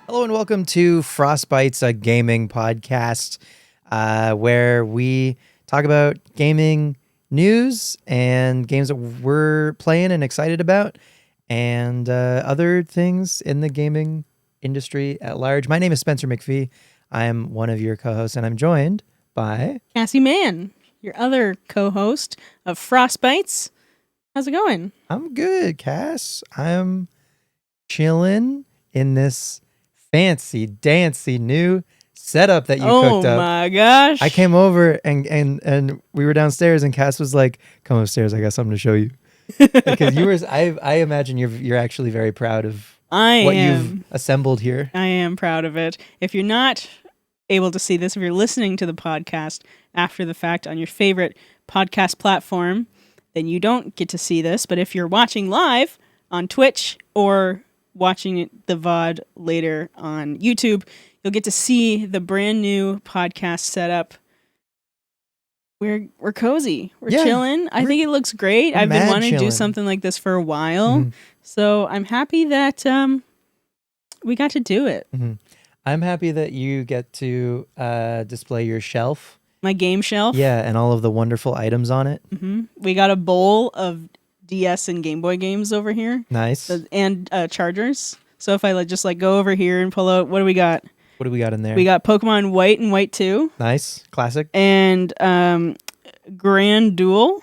Hello and welcome to Frostbytes, a gaming podcast where we talk about gaming news and games that we're playing and excited about and other things in the gaming industry at large. My name is Spencer McPhee. I'm one of your co-hosts and I'm joined by... Cassie Mann, your other co-host of Frostbytes. How's it going? I'm good, Cass. I'm chilling in this fancy, dancy new setup that you cooked up. Oh my gosh. I came over and we were downstairs and Cass was like, "Come upstairs, I got something to show you." Because you were, I imagine you're actually very proud of you've assembled here. I am proud of it. If you're not able to see this, if you're listening to the podcast after the fact on your favorite podcast platform, then you don't get to see this. But if you're watching live on Twitch or watching the VOD later on YouTube, you'll get to see the brand new podcast setup. We're cozy. We're chilling. I think it looks great. I've been wanting to do something like this for a while. Mm-hmm. So I'm happy that we got to do it. Mm-hmm. I'm happy that you get to display your shelf. My game shelf. Yeah, and all of the wonderful items on it. Mm-hmm. We got a bowl of DS and Game Boy games over here. Nice. And chargers. So if I just go over here and pull out, what do we got? What do we got in there? We got Pokemon White and White 2. Nice. Classic. And Grand Duel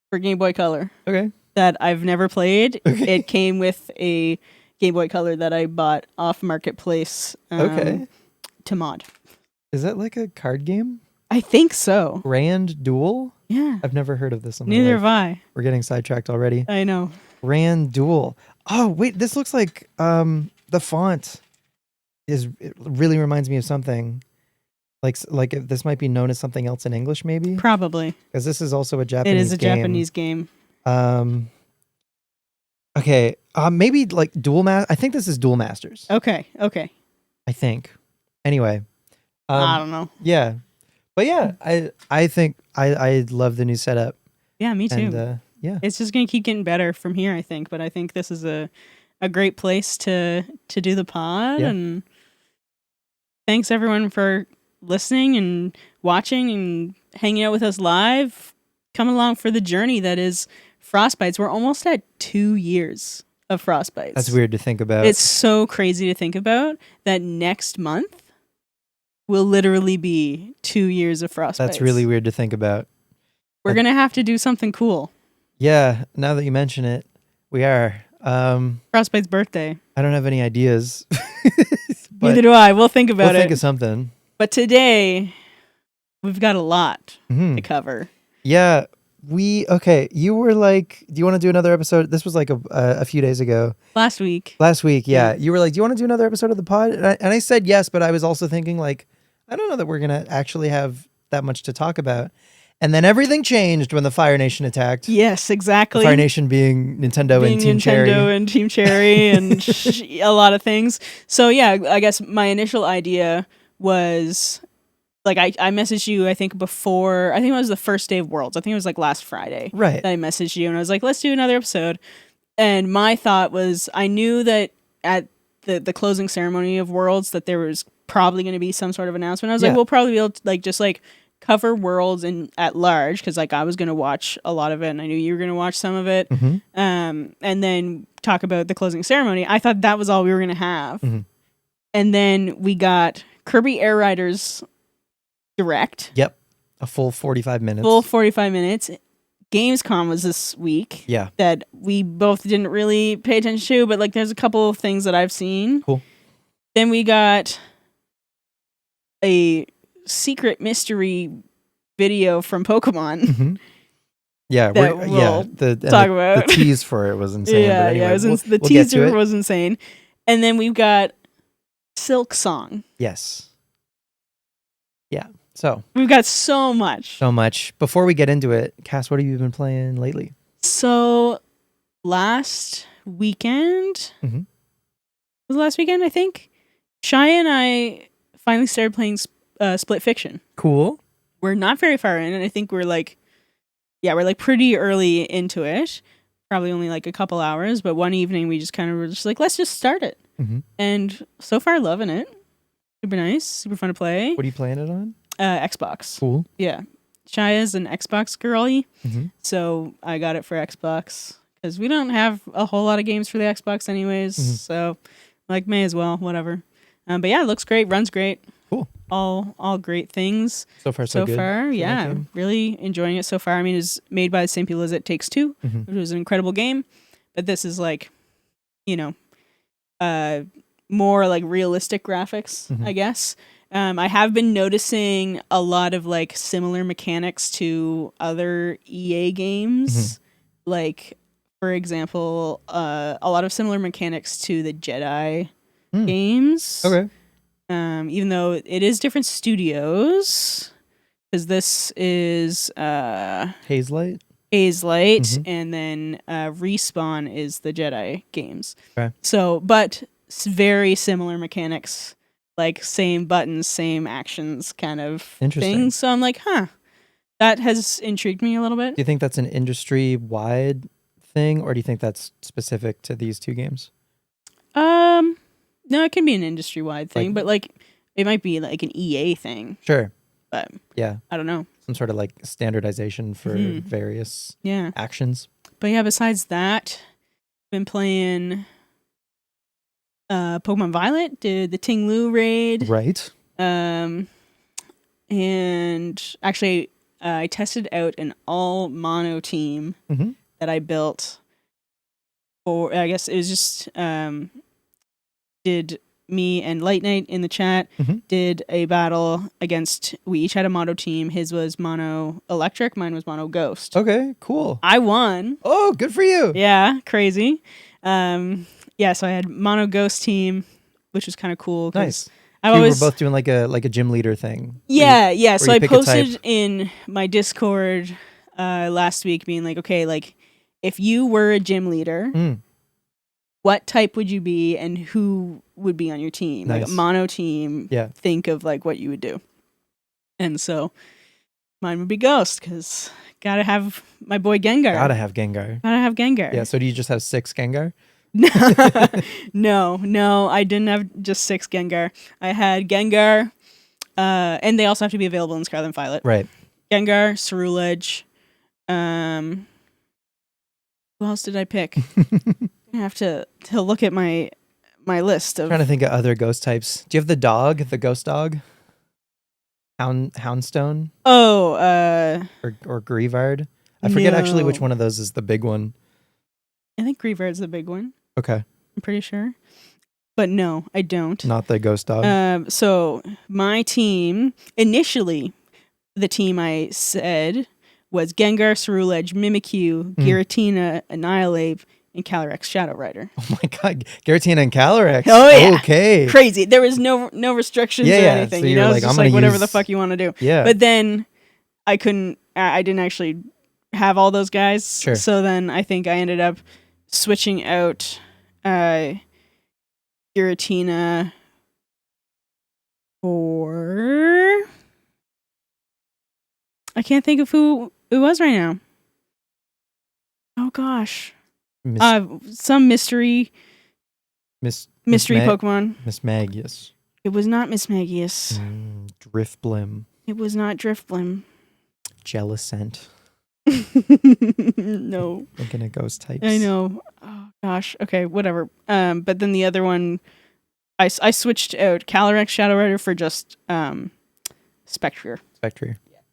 for Game Boy Color. Okay. That I've never played. Okay. It came with a Game Boy Color that I bought off Marketplace to mod. Is that like a card game? I think so. Grand Duel? Yeah. I've never heard of this. Neither have I. We're getting sidetracked already. I know. Grand Duel. Oh, wait, this looks like the font it really reminds me of something. Like if this might be known as something else in English, maybe? Probably. Because this is also a Japanese game. It is a Japanese game. Okay. Maybe like I think this is Duel Masters. Okay. I think. Anyway. I don't know. Yeah. But yeah, I think I love the new setup. Yeah, me too. And, yeah. It's just going to keep getting better from here, I think. But I think this is a great place to do the pod. Yeah. And thanks everyone for listening and watching and hanging out with us live. Come along for the journey that is Frostbytes. We're almost at 2 years of Frostbytes. That's weird to think about. It's so crazy to think about that next month will literally be 2 years of Frostbytes. That's really weird to think about. We're going to have to do something cool. Yeah, now that you mention it, we are. Frostbite's birthday. I don't have any ideas. Neither do I. We'll think about it. We'll think of something. But today, we've got a lot to cover. Yeah, you were like, do you want to do another episode? This was like a few days ago. Last week, yeah. You were like, do you want to do another episode of the pod? And I said yes, but I was also thinking like, I don't know that we're going to actually have that much to talk about. And then everything changed when the Fire Nation attacked. Yes, exactly. The Fire Nation being Nintendo and Team Cherry. Nintendo and Team Cherry and a lot of things. So yeah, I guess my initial idea was like I messaged you, I think it was the first day of Worlds. I think it was like last Friday. Right. That I messaged you and I was like, let's do another episode. And my thought was I knew that at the closing ceremony of Worlds that there was probably going to be some sort of announcement. I was like, we'll probably be able to just cover Worlds at large because I was going to watch a lot of it and I knew you were going to watch some of it. Mm-hmm. And then talk about the closing ceremony. I thought that was all we were going to have. Mm-hmm. And then we got Kirby Air Riders Direct. Yep. A full 45 minutes. Gamescom was this week. Yeah. That we both didn't really pay attention to, but there's a couple of things that I've seen. Cool. Then we got a secret mystery video from Pokemon. Mm-hmm. Yeah, the tease for it was insane. Yeah, but anyway, the teaser was insane. And then we've got Silksong. Yes. Yeah. So we've got so much. Before we get into it, Cass, what have you been playing lately? So last weekend, was last weekend, I think, Shia and I finally started playing Split Fiction. Cool. We're not very far in, and I think we're pretty early into it. Probably only a couple hours, but one evening we just kind of were just like, let's just start it. and so far loving it. Super nice, super fun to play. What are you playing it on? Xbox. Cool. Yeah. Shaya's an Xbox girly, Mm-hmm. so I got it for Xbox because we don't have a whole lot of games for the Xbox anyways. So, like, may as well, whatever. But yeah, it looks great, runs great. Cool. All great things. So far, so good. Far, yeah, really enjoying it so far. I mean, it's made by the same people as It Takes Two, which was an incredible game. But this is like, more like realistic graphics, I guess. I have been noticing a lot of like similar mechanics to other EA games. Like, for example, a lot of similar mechanics to the Jedi games. Okay. Even though it is different studios, because this is Hazelight, and then Respawn is the Jedi games. Okay. So, but very similar mechanics, like same buttons, same actions kind of thing. So I'm like, that has intrigued me a little bit. Do you think that's an industry-wide thing, or do you think that's specific to these two games? No, it can be an industry-wide thing, but like it might be like an EA thing. Sure. But yeah, I don't know. Some sort of like standardization for various actions. But yeah, besides that, I've been playing Pokemon Violet, did the Ting Lu raid. Right. And actually, I tested out an all mono team that I built for, I guess it was just, did me and Light Knight in the chat did a battle against, we each had a mono team. His was mono electric, mine was mono ghost. Okay, cool. I won. Oh, good for you. Yeah, crazy. Yeah, so I had mono ghost team, which was kind of cool. Nice. We were both doing like a gym leader thing. Yeah. So I posted in my Discord last week being like, okay, like if you were a gym leader, what type would you be and who would be on your team? Nice. Like a mono team. Yeah. Think of like what you would do. And so mine would be Ghost because gotta have my boy Gengar. Gotta have Gengar. Yeah, so do you just have 6 Gengar? No, I didn't have just 6 Gengar. I had Gengar, and they also have to be available in Scarlet and Violet. Right. Gengar, Ceruledge, who else did I pick? I have to look at my list of... I'm trying to think of other ghost types. Do you have the dog, the ghost dog? Houndstone? Oh, or Grievard? I forget actually which one of those is the big one. I think Grievard's the big one. Okay. I'm pretty sure. But no, I don't. Not the ghost dog. So my team, initially, the team I said was Gengar, Ceruledge, Mimikyu, Giratina, Annihilate, and Calyrex Shadow Rider. Oh my god, Giratina and Calyrex. Oh yeah. Okay. Crazy. There was no restrictions or anything. So you know, like, it's just like whatever the fuck you want to do. Yeah. But then I didn't actually have all those guys. Sure. So then I think I ended up switching out Giratina for... I can't think of who it was right now. Oh gosh. Some mystery Pokemon. Miss Magius. It was not Miss Magius. Drifblim. It was not Drifblim. Jellicent. No. Thinking of ghost types. I know. Oh gosh. Okay, whatever. But then the other one, I switched out Calyrex Shadow Rider for just Spectrier. Yeah.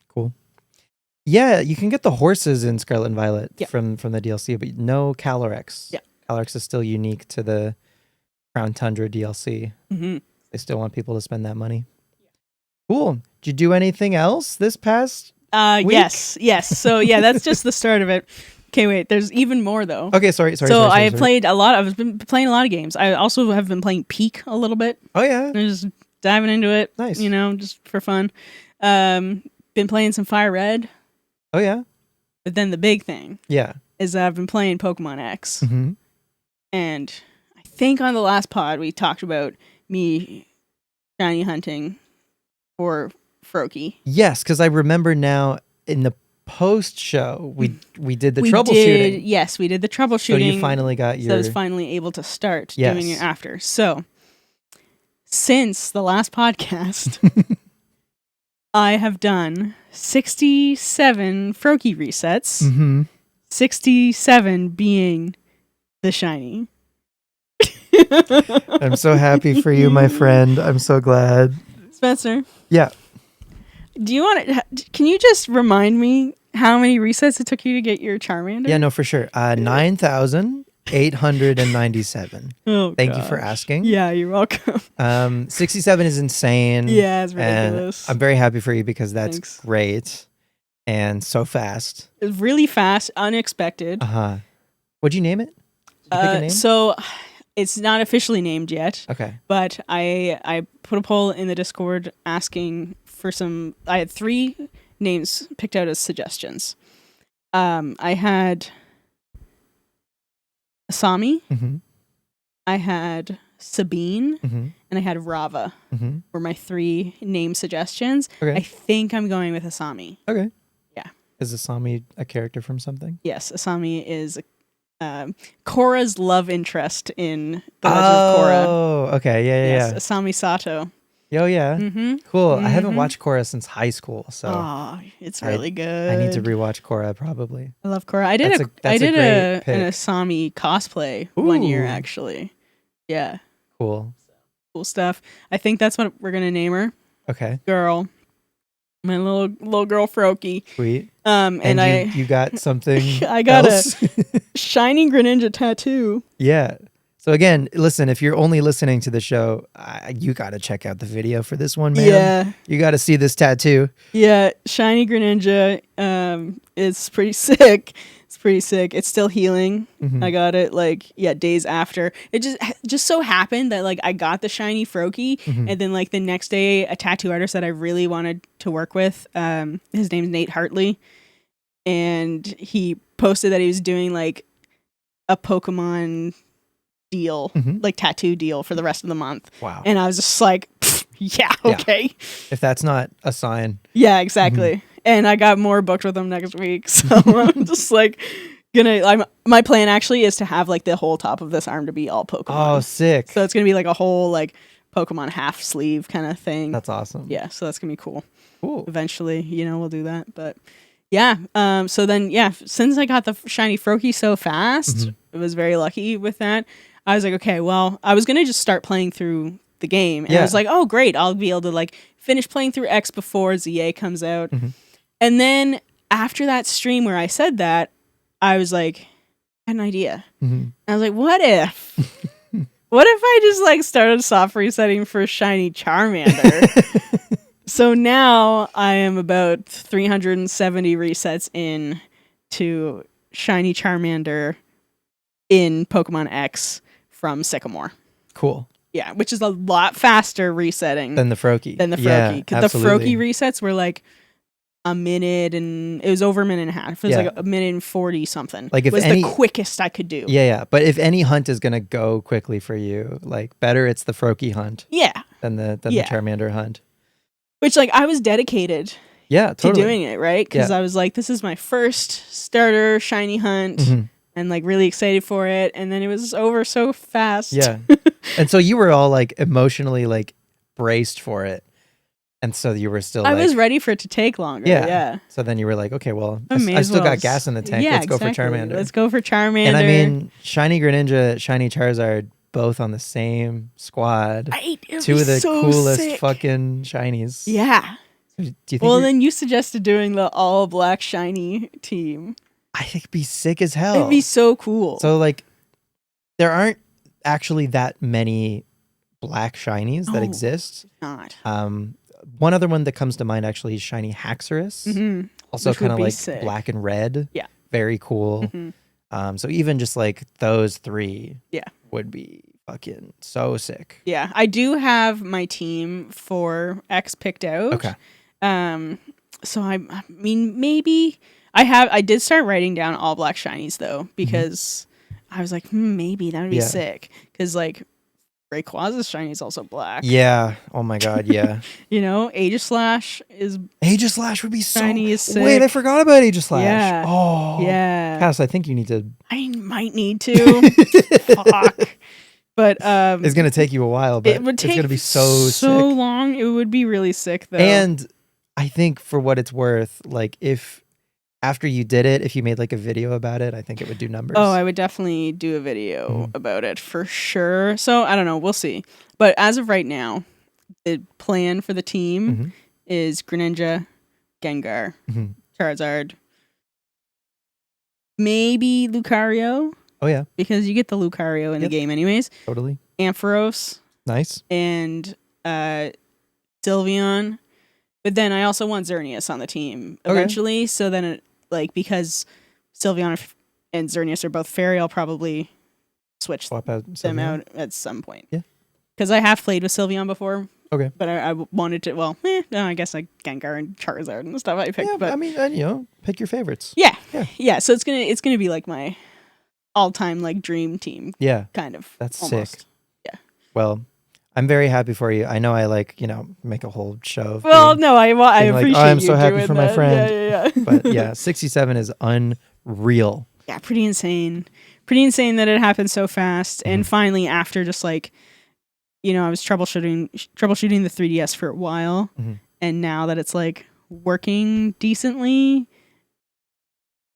Cool. Yeah, you can get the horses in Scarlet and Violet from the DLC, but no Calyrex. Yeah. Calyrex is still unique to the Crown Tundra DLC. Mm-hmm. They still want people to spend that money. Cool. Did you do anything else this past week? Yes. So yeah, that's just the start of it. Okay, wait. There's even more though. Okay, sorry. I played a lot. I've been playing a lot of games. I also have been playing Peak a little bit. Oh yeah. I'm just diving into it. Nice. You know, just for fun. Been playing some Fire Red. Oh yeah. But then the big thing. Yeah. Is that I've been playing Pokemon X. Mm-hmm. And I think on the last pod we talked about me shiny hunting for Froakie. Yes, because I remember now in the post show, we did the we troubleshooting. Yes, we did the troubleshooting. So you finally got your. So I was finally able to start Yes. doing it after. So since the last podcast, I have done 67 Froakie resets. Mm-hmm. 67 being the shiny. I'm so happy for you, my friend. I'm so glad. Spencer. Yeah. Do you want to? Can you just remind me how many resets it took you to get your Charmander? Yeah, no, for sure. 9,897. Oh, Thank you for asking. Yeah, you're welcome. 67 is insane. Yeah, it's ridiculous. And I'm very happy for you because that's Thanks. great and so fast. It's really fast, unexpected. What'd you name it? Did you pick a name? So it's not officially named yet. Okay. But I put a poll in the Discord asking for some. I had 3 names picked out as suggestions. I had Asami, Mm-hmm. I had Sabine, Mm-hmm. and I had Rava. Mm-hmm. Were my 3 name suggestions. Okay. I think I'm going with Asami. Okay. Yeah. Is Asami a character from something? Yes, Asami is Korra's love interest in The Legend of Korra. Oh, okay. Yeah. Asami Sato. Oh, yeah. Mm-hmm. Cool. I haven't Mhm. watched Korra since high school, so Oh, it's really good. I need to rewatch Korra probably. I love Korra. I did That's a great an pick. Asami cosplay one year Ooh. actually. Yeah, Cool. cool stuff. I think that's what we're gonna name her. Okay. Girl, my little girl Froakie. Sweet. And you got something I got else? a shiny Greninja tattoo. Yeah. So again, listen, if you're only listening to the show, you got to check out the video for this one, man. Yeah, You got to see this tattoo. yeah, shiny Greninja. It's pretty sick. It's pretty sick. It's still healing. Mhm. I got it days after. It just so happened that I got the shiny Froakie, Mhm. and then the next day a tattoo artist that I really wanted to work with, his name's Nate Hartley, and he posted that he was doing a Pokemon deal, Mhm. tattoo deal for the rest of the month. Wow. And I was just like, yeah, okay. If that's not a sign. Yeah, exactly. And I got more booked with him next week. So I'm just my plan actually is to have the whole top of this arm to be all Pokemon. Oh, sick. So it's going to be a whole Pokemon half sleeve kind of thing. That's awesome. Yeah, so that's going to be cool. Cool. Eventually, we'll do that. But yeah, so then, since I got the shiny Froakie so fast, I was very lucky with that. I was like, okay, well, I was going to just start playing through the game. And I was like, oh, great. I'll be able to finish playing through X before ZA comes out. Mhm. And then after that stream where I said that, I was like, I had an idea. Mhm. I was like, what if I just started soft resetting for shiny Charmander? So now I am about 370 resets in to shiny Charmander in Pokemon X from Sycamore. Cool. Yeah, which is a lot faster resetting Than the Froakie. Yeah, because the absolutely. Froakie resets were a minute, and it was over a minute and a half. It was a minute and 40 something. If was any, the quickest I could do. Yeah. But if any hunt is gonna go quickly for you, better it's the Froakie hunt Yeah, than the Charmander hunt. which I was dedicated Yeah, totally. to doing it, right? Because Yeah. I was like, this is my first starter shiny hunt, Mhm. and really excited for it. And then it was over so fast. Yeah. And so you were all emotionally braced for it. And so you were still I was ready for it to take longer. Yeah. So then you were like, okay, well, I may I as still well got gas in the tank. Yeah, Let's go for exactly. Charmander. Let's go for Charmander. And I mean, shiny Greninja, shiny Charizard, both on the same squad. Right, it'd Two be of the so coolest sick. fucking shinies. Yeah. Do you think Well, you're- then you suggested doing the all black shiny team. I think it'd be sick as hell. It'd be so cool. So there aren't actually that many black shinies that No. exist. Not. One other one that comes to mind actually is shiny Haxorus. Mm-hmm. Also Which would kind of be sick. black and red. Yeah. Very cool. Mhm. So even just those 3 Yeah. would be fucking so sick. Yeah, I do have my team for X picked out. Okay. So I mean, maybe I did start writing down all black shinies though, because I was like, maybe that would be Yeah. sick. Because Rayquaza's shiny is also black. Yeah. Oh my god, yeah. You know, Aegislash is Aegislash would be shiny is sick. Wait, I forgot about Aegislash. Yeah. Oh. Yeah. Cass, I think you need to I might need to. Fuck. But it's gonna take you a while, but it would take it's gonna be so sick. long. It would be really sick though. And I think for what it's worth, like if after you did it, if you made like a video about it, I think it would do numbers. Oh, I would definitely do a video about it for sure. So I don't know, we'll see. But as of right now, the plan for the team is Greninja, Gengar, Charizard, maybe Lucario. Oh yeah, because you get the Lucario in the game anyways. Totally. Ampharos. Nice. And Sylveon. But then I also want Xerneas on the team eventually. So then it, like, because Sylveon and Xerneas are both fairy, I'll probably switch them out at some point. Yeah. Because I have played with Sylveon before. Okay. But I wanted to, no, I guess like Gengar and Charizard and stuff I picked. Yeah, but I mean, pick your favorites. Yeah. So it's gonna be like my all-time like dream team. Yeah. Kind of. That's almost. sick. Yeah. Well, I'm very happy for you. I know I make a whole show of I appreciate like, I'm so you happy doing for my that. friend. Yeah. But yeah, 67 is unreal. Yeah, pretty insane. Pretty insane that it happened so fast. And finally, after just like, I was troubleshooting the 3DS for a while, and now that it's like working decently,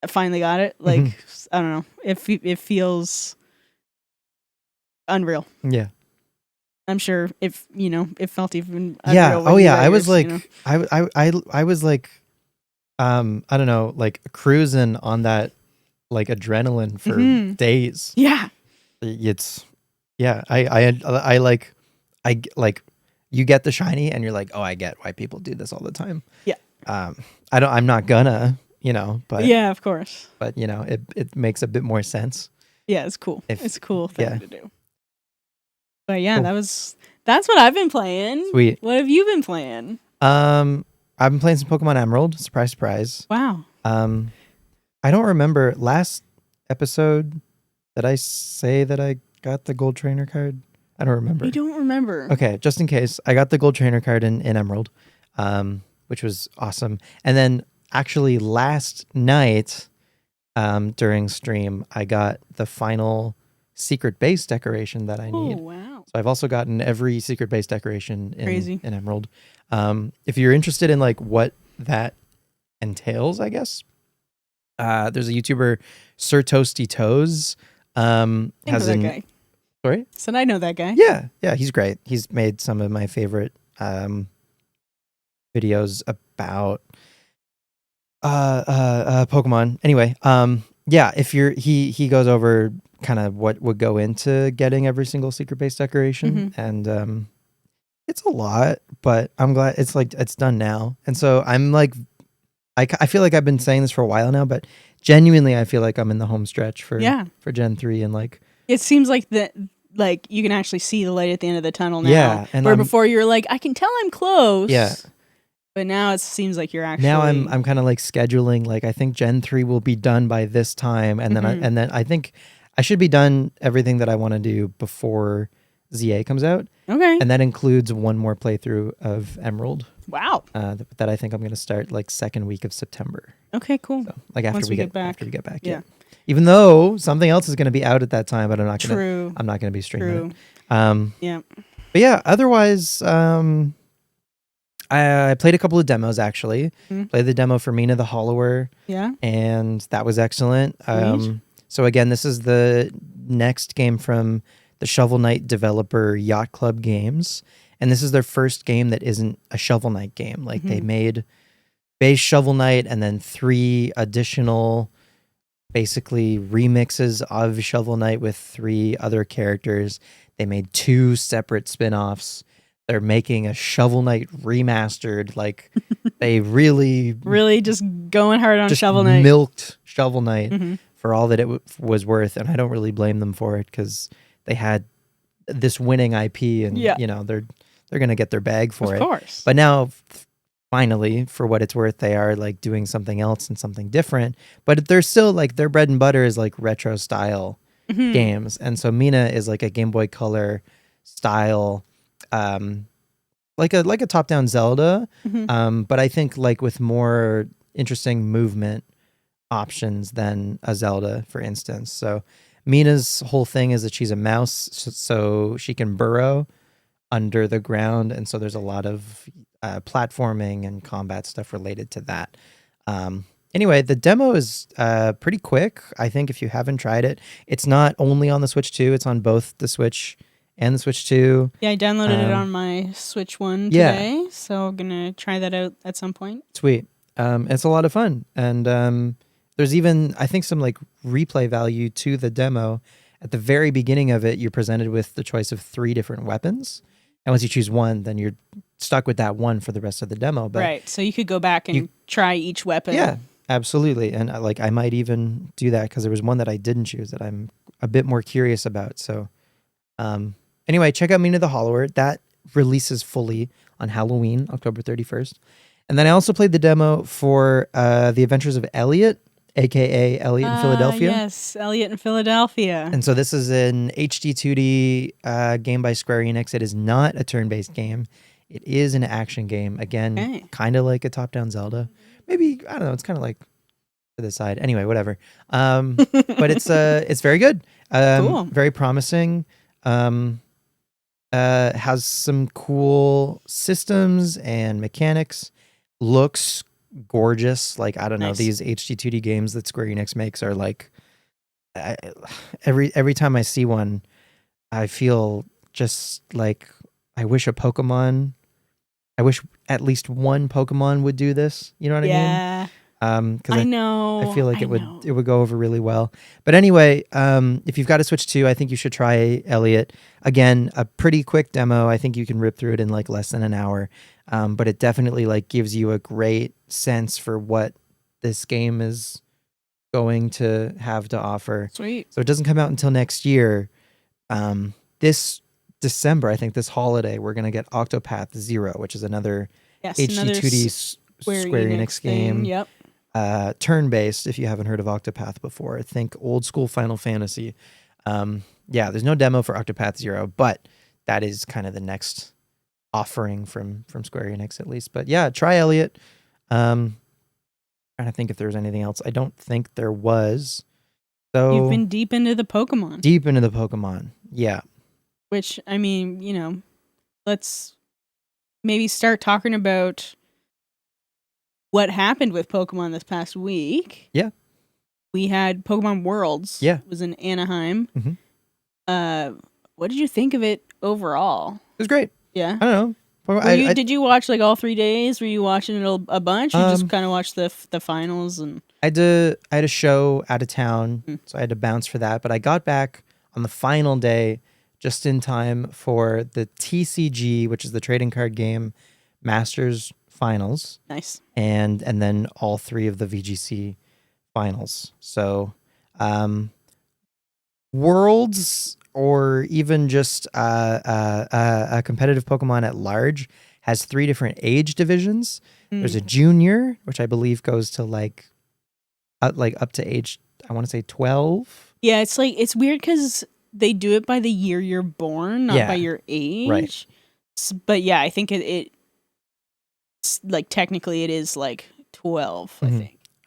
I finally got it. Like, I don't know, it feels unreal. Yeah, I'm sure if it felt even yeah. unreal. Oh yeah, I layers, was like, I was like, I don't know, like cruising on that like adrenaline for days. Yeah, it's I like you get the shiny and you're like, oh, I get why people do this all the time. Yeah. I'm not gonna, but yeah, of course. But it makes a bit more sense. Yeah, it's cool. It's a cool thing to do. But yeah, cool. that's what I've been playing. Sweet. What have you been playing? I've been playing some Pokemon Emerald. Surprise, surprise. Wow. I don't remember last episode. Did I say that I got the gold trainer card? I don't remember. You don't remember. Okay, just in case, I got the gold trainer card in Emerald, which was awesome. And then actually last night, during stream, I got the final secret base decoration that I need. Oh, wow. So I've also gotten every secret base decoration in Emerald. If you're interested in like what that entails, I guess, there's a YouTuber, Sir Toasty Toes. That guy. Sorry? So I know that guy. Yeah, he's great. He's made some of my favorite videos about Pokemon. Anyway, yeah, if he goes over kind of what would go into getting every single secret base decoration, and it's a lot, but I'm glad it's done now. And so I'm like, I feel like I've been saying this for a while now, but genuinely I feel like I'm in the home stretch for Gen 3, and like it seems like that, like you can actually see the light at the end of the tunnel now. Yeah, and where before you were like, I can tell I'm close. Yeah. But now it seems like you're actually. Now I'm kind of like scheduling, like I think Gen 3 will be done by this time, and then I think I should be done everything that I want to do before ZA comes out. Okay. And that includes one more playthrough of Emerald. Wow. That I think I'm going to start like second week of September. Okay, cool. So, like after we get back. After we get back. Yeah. Even though something else is going to be out at that time, but I'm not going to be streaming it. Yeah. But yeah, otherwise, I played a couple of demos actually. Played the demo for Mina the Hollower. Yeah. And that was excellent. So again, this is the next game from the Shovel Knight developer Yacht Club Games. And this is their first game that isn't a Shovel Knight game. Like they made base Shovel Knight and then 3 additional basically remixes of Shovel Knight with 3 other characters. They made 2 separate spin-offs. They're making a Shovel Knight remastered. Like they really just going hard on Shovel Knight. Milked Shovel Knight for all that it was worth. And I don't really blame them for it because they had this winning IP and they're going to get their bag for it. Of course. But now finally, for what it's worth, they are like doing something else and something different, but they're still like their bread and butter is like retro style games. And so Mina is like a Game Boy Color style, like a top-down Zelda, but I think like with more interesting movement options than a Zelda, for instance. So Mina's whole thing is that she's a mouse, so she can burrow under the ground, and so there's a lot of platforming and combat stuff related to that. Anyway, the demo is pretty quick. I think if you haven't tried it, it's not only on the Switch 2, it's on both the Switch and the Switch 2. Yeah, I downloaded it on my Switch 1 today, so I'm going to try that out at some point. Sweet. It's a lot of fun. And there's even, I think, some like replay value to the demo. At the very beginning of it, you're presented with the choice of 3 different weapons. And once you choose one, then you're stuck with that one for the rest of the demo. But right. So you could go back and try each weapon. Yeah, absolutely. And I might even do that because there was one that I didn't choose that I'm a bit more curious about. So anyway, check out Mina the Hollower. That releases fully on Halloween, October 31st. And then I also played the demo for The Adventures of Elliot, a.k.a. Elliot in Philadelphia. Yes, Elliot in Philadelphia. And so this is an HD 2D game by Square Enix. It is not a turn-based game. It is an action game. Again, kind of like a top-down Zelda. Maybe, I don't know, it's kind of like to the side. Anyway, whatever. But it's very good. Cool. Very promising. Has some cool systems and mechanics. Looks gorgeous. Like, I don't know, these HD 2D games that Square Enix makes are like, every time I see one, I feel just like I wish at least one Pokemon would do this. You know what I mean? Yeah. Because I know. I feel like it would go over really well. But anyway, if you've got a Switch 2, I think you should try Elliot. Again, a pretty quick demo. I think you can rip through it in like less than an hour. But it definitely like gives you a great sense for what this game is going to have to offer. Sweet. So it doesn't come out until next year. This December, I think this holiday, we're going to get Octopath Zero, which is another HD 2D Square Enix game. Yep. Turn-based, if you haven't heard of Octopath before. I think old school Final Fantasy. There's no demo for Octopath Zero, but that is kind of the next offering from Square Enix at least. But yeah, try Elliot. Trying to think if there was anything else. I don't think there was. So you've been deep into the Pokemon. Yeah. Which, I mean, let's maybe start talking about what happened with Pokemon this past week. Yeah. We had Pokemon Worlds. Yeah. It was in Anaheim. Mm-hmm. What did you think of it overall? It was great. Yeah. I don't know. Did you watch like all 3 days? Were you watching it a bunch? Or just kind of watch the finals? And I had a show out of town, so I had to bounce for that. But I got back on the final day just in time for the TCG, which is the trading card game Masters finals. Nice. And then all 3 of the VGC finals. So Worlds, or even just a competitive Pokemon at large, has 3 different age divisions. There's a junior, which I believe goes to like up to age, I want to say 12. Yeah, it's weird because they do it by the year you're born, not by your age. Right. But yeah, I think it's like technically it is like 12.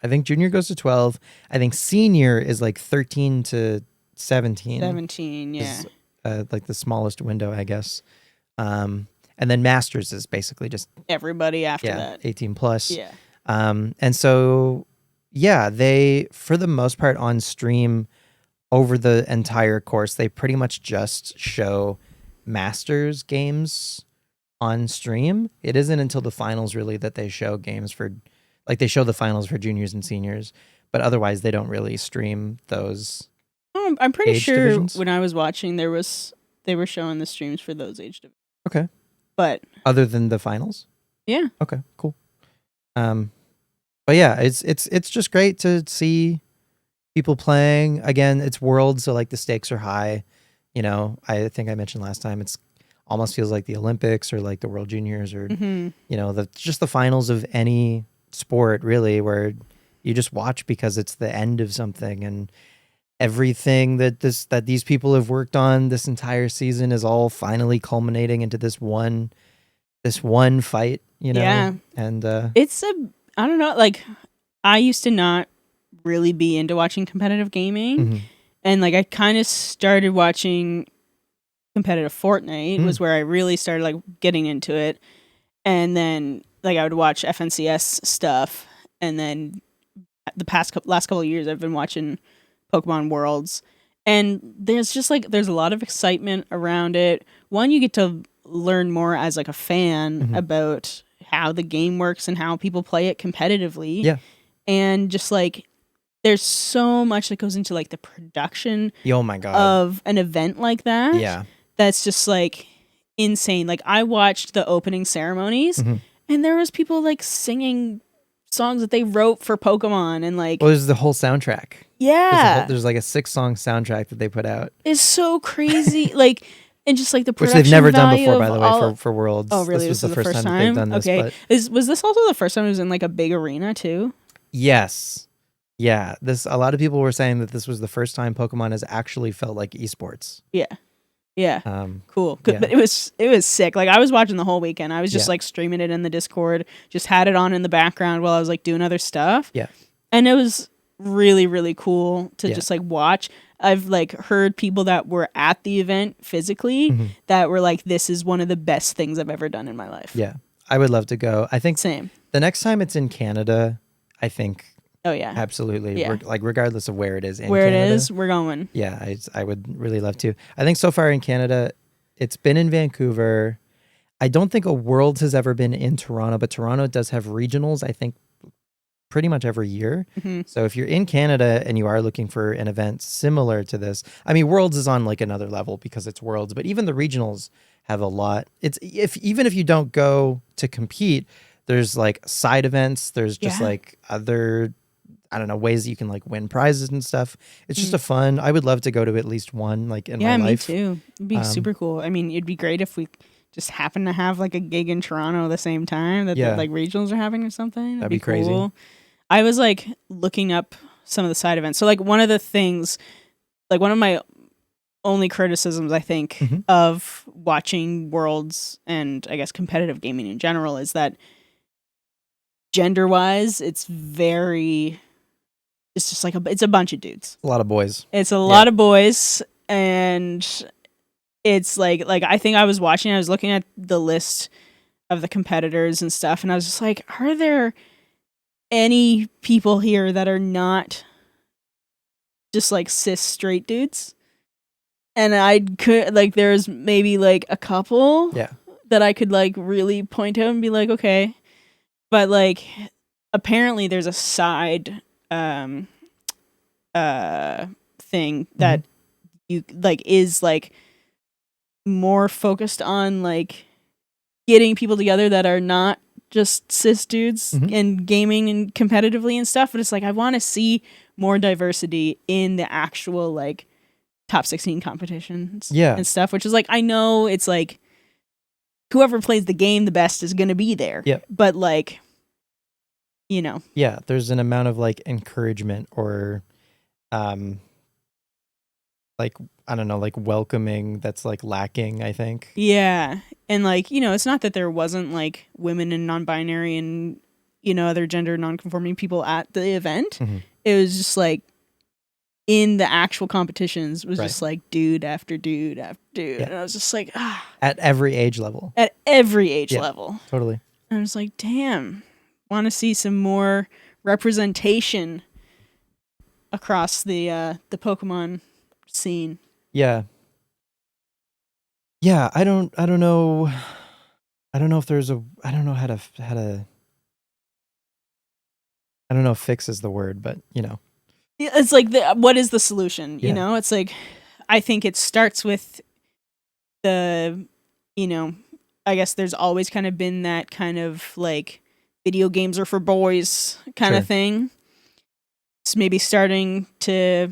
I think junior goes to 12. I think senior is like 13 to 17. 17, yeah. Is, like the smallest window, I guess. And then Masters is basically just everybody after that. 18 plus. Yeah. And so, yeah, they, for the most part on stream over the entire course, they pretty much just show Masters games on stream. It isn't until the finals really that they show games for, like they show the finals for juniors and seniors, but otherwise they don't really stream those. I'm pretty sure divisions. When I was watching, they were showing the streams for those age divisions. Okay. But other than the finals? Yeah. Okay, cool. But yeah, it's just great to see people playing. Again, it's Worlds, so like the stakes are high. You know, I think I mentioned last time, it's almost feels like the Olympics or like the World Juniors or you know, just the finals of any sport really, where you just watch because it's the end of something. And everything that these people have worked on this entire season is all finally culminating into this one fight, you know? Yeah. And It's I don't know, like, I used to not really be into watching competitive gaming. mhm. And, like, I kind of started watching competitive Fortnite was where I really started, like, getting into it. And then, like, I would watch FNCS stuff. And then last couple of years, I've been watching Pokemon Worlds. And there's just, like, there's a lot of excitement around it. One, you get to learn more as, like, a fan about how the game works and how people play it competitively. Yeah. And just, like, there's so much that goes into, like, the production Oh my god. of an event like that. Yeah. That's just, like, insane. Like, I watched the opening ceremonies, and there was people, like, singing songs that they wrote for Pokemon, and, like, Well, there's the whole soundtrack. yeah, There's like a 6-song soundtrack that they put out, it's so crazy. Like, and just, like, the which production they've never done value before, by of the way, all- for Worlds. Oh, really? This was the first time that they've done this. Okay. But Was this also the first time it was in, like, a big arena too? yes, yeah. A lot of people were saying that this was the first time Pokemon has actually felt like esports. Yeah. Yeah. Cool. Yeah. But it was sick. Like, I was watching the whole weekend. I was just Yeah. like streaming it in the Discord, just had it on in the background while I was like doing other stuff. Yeah. And it was really, really cool to Yeah. just like watch. I've like heard people that were at the event physically that were like, this is one of the best things I've ever done in my life. Yeah. I would love to go. I think Same. the next time it's in Canada, I think Oh yeah. absolutely. Yeah. Like regardless of where it is in Where Canada. it is, we're going. Yeah, I would really love to. I think so far in Canada, it's been in Vancouver. I don't think a Worlds has ever been in Toronto, but Toronto does have regionals, I think, pretty much every year. So if you're in Canada and you are looking for an event similar to this, I mean, Worlds is on like another level because it's Worlds, but even the regionals have a lot. Even if you don't go to compete, there's like side events. There's just like other, I don't know, ways that you can like win prizes and stuff. It's just a fun. I would love to go to at least one, like in my life. Yeah, me too. It'd be super cool. I mean, it'd be great if we just happen to have like a gig in Toronto at the same time that the, like regionals are having or something. That'd be crazy. Cool. I was like looking up some of the side events. So like one of the things, like one of my only criticisms I think of watching Worlds and I guess competitive gaming in general is that gender wise, it's just like it's a bunch of dudes. A lot of boys. It's a lot of boys, and it's like I think I was looking at the list of the competitors and stuff, and I was just like, are there any people here that are not just like cis straight dudes? And I could like there's maybe like a couple that I could like really point out and be like, okay. But like apparently there's a side thing that you like is like more focused on like getting people together that are not just cis dudes and gaming and competitively and stuff, but it's like I want to see more diversity in the actual like top 16 competitions and stuff, which is like I know it's like whoever plays the game the best is going to be there. But like, you know. Yeah, there's an amount of like encouragement or like I don't know, like welcoming that's like lacking, I think. Yeah. And like, you know, it's not that there wasn't like women and non-binary and, you know, other gender non-conforming people at the event. It was just like in the actual competitions was just like dude after dude after dude. And I was just like, At every age level. At every age level. Totally. And I was like, damn, want to see some more representation across the Pokemon scene. Yeah, I don't know. I don't know if there's I don't know how to I don't know if fix is the word, but you know. It's like what is the solution? You know, it's like I think it starts with the, you know, I guess there's always kind of been that kind of like video games are for boys kind of thing. It's maybe starting to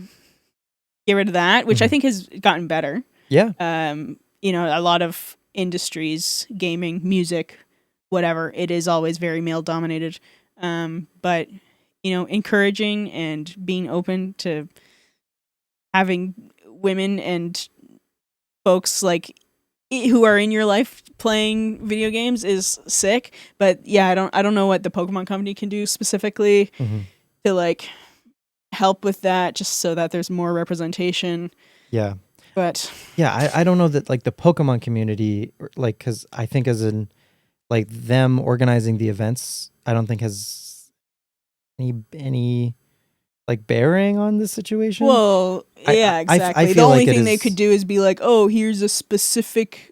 get rid of that, which I think has gotten better. Yeah. You know, a lot of industries, gaming, music, whatever, it is always very male dominated. But you know, encouraging and being open to having women and folks like who are in your life playing video games is sick. But yeah, I don't know what the Pokemon Company can do specifically to like help with that, just so that there's more representation. Yeah. But yeah, I don't know that like the Pokemon community, like, because I think as in like them organizing the events, I don't think has any like bearing on the situation. well, yeah, exactly. I The feel only like thing they could do is be like, oh, here's a specific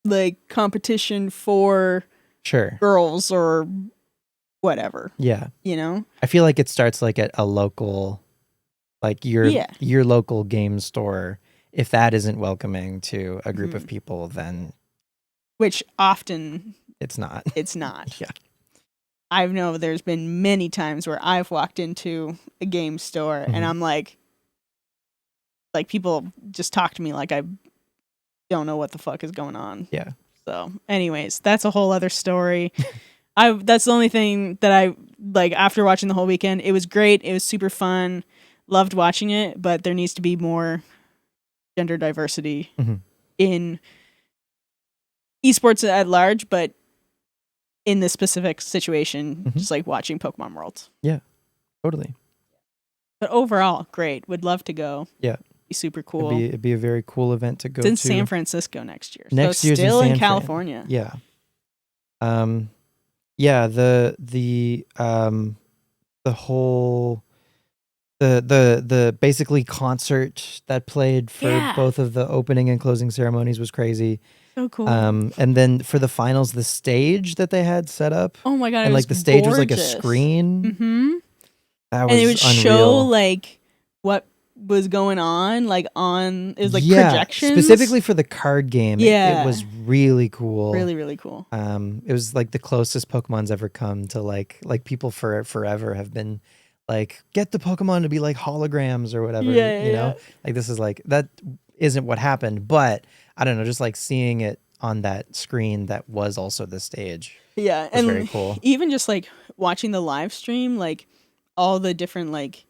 like competition for sure girls or whatever. Yeah, You know? I feel like it starts like at a local, like your local game store. If that isn't welcoming to a group of people, then Which often it's not. it's not. Yeah. I know there's been many times where I've walked into a game store and I'm like people just talk to me like I don't know what the fuck is going on. Yeah. So, anyways, that's a whole other story. That's the only thing that I like after watching the whole weekend. It was great. It was super fun. Loved watching it, but there needs to be more gender diversity in esports at large, but in this specific situation, just like watching Pokemon Worlds. Yeah, totally. But overall, great. Would love to go. Yeah. Be super cool. It'd be a very cool event to go It's in to. San Francisco next year. Next so year's still in in San Fran. California. Yeah. Yeah, the whole the basically concert that played for both of the opening and closing ceremonies was crazy. So cool. And then for the finals, the stage that they had set up. Oh my god! And like the stage was like a screen. That was and it would unreal. show like what was going on, like on it was like projections specifically for the card game. It was really cool. Really, really cool. It was like the closest Pokemon's ever come to like people forever have been like, get the Pokemon to be like holograms or whatever. You know, like this is like that isn't what happened, but I don't know, just like seeing it on that screen that was also the stage. Yeah, and very cool. Even just like watching the live stream, like all the different like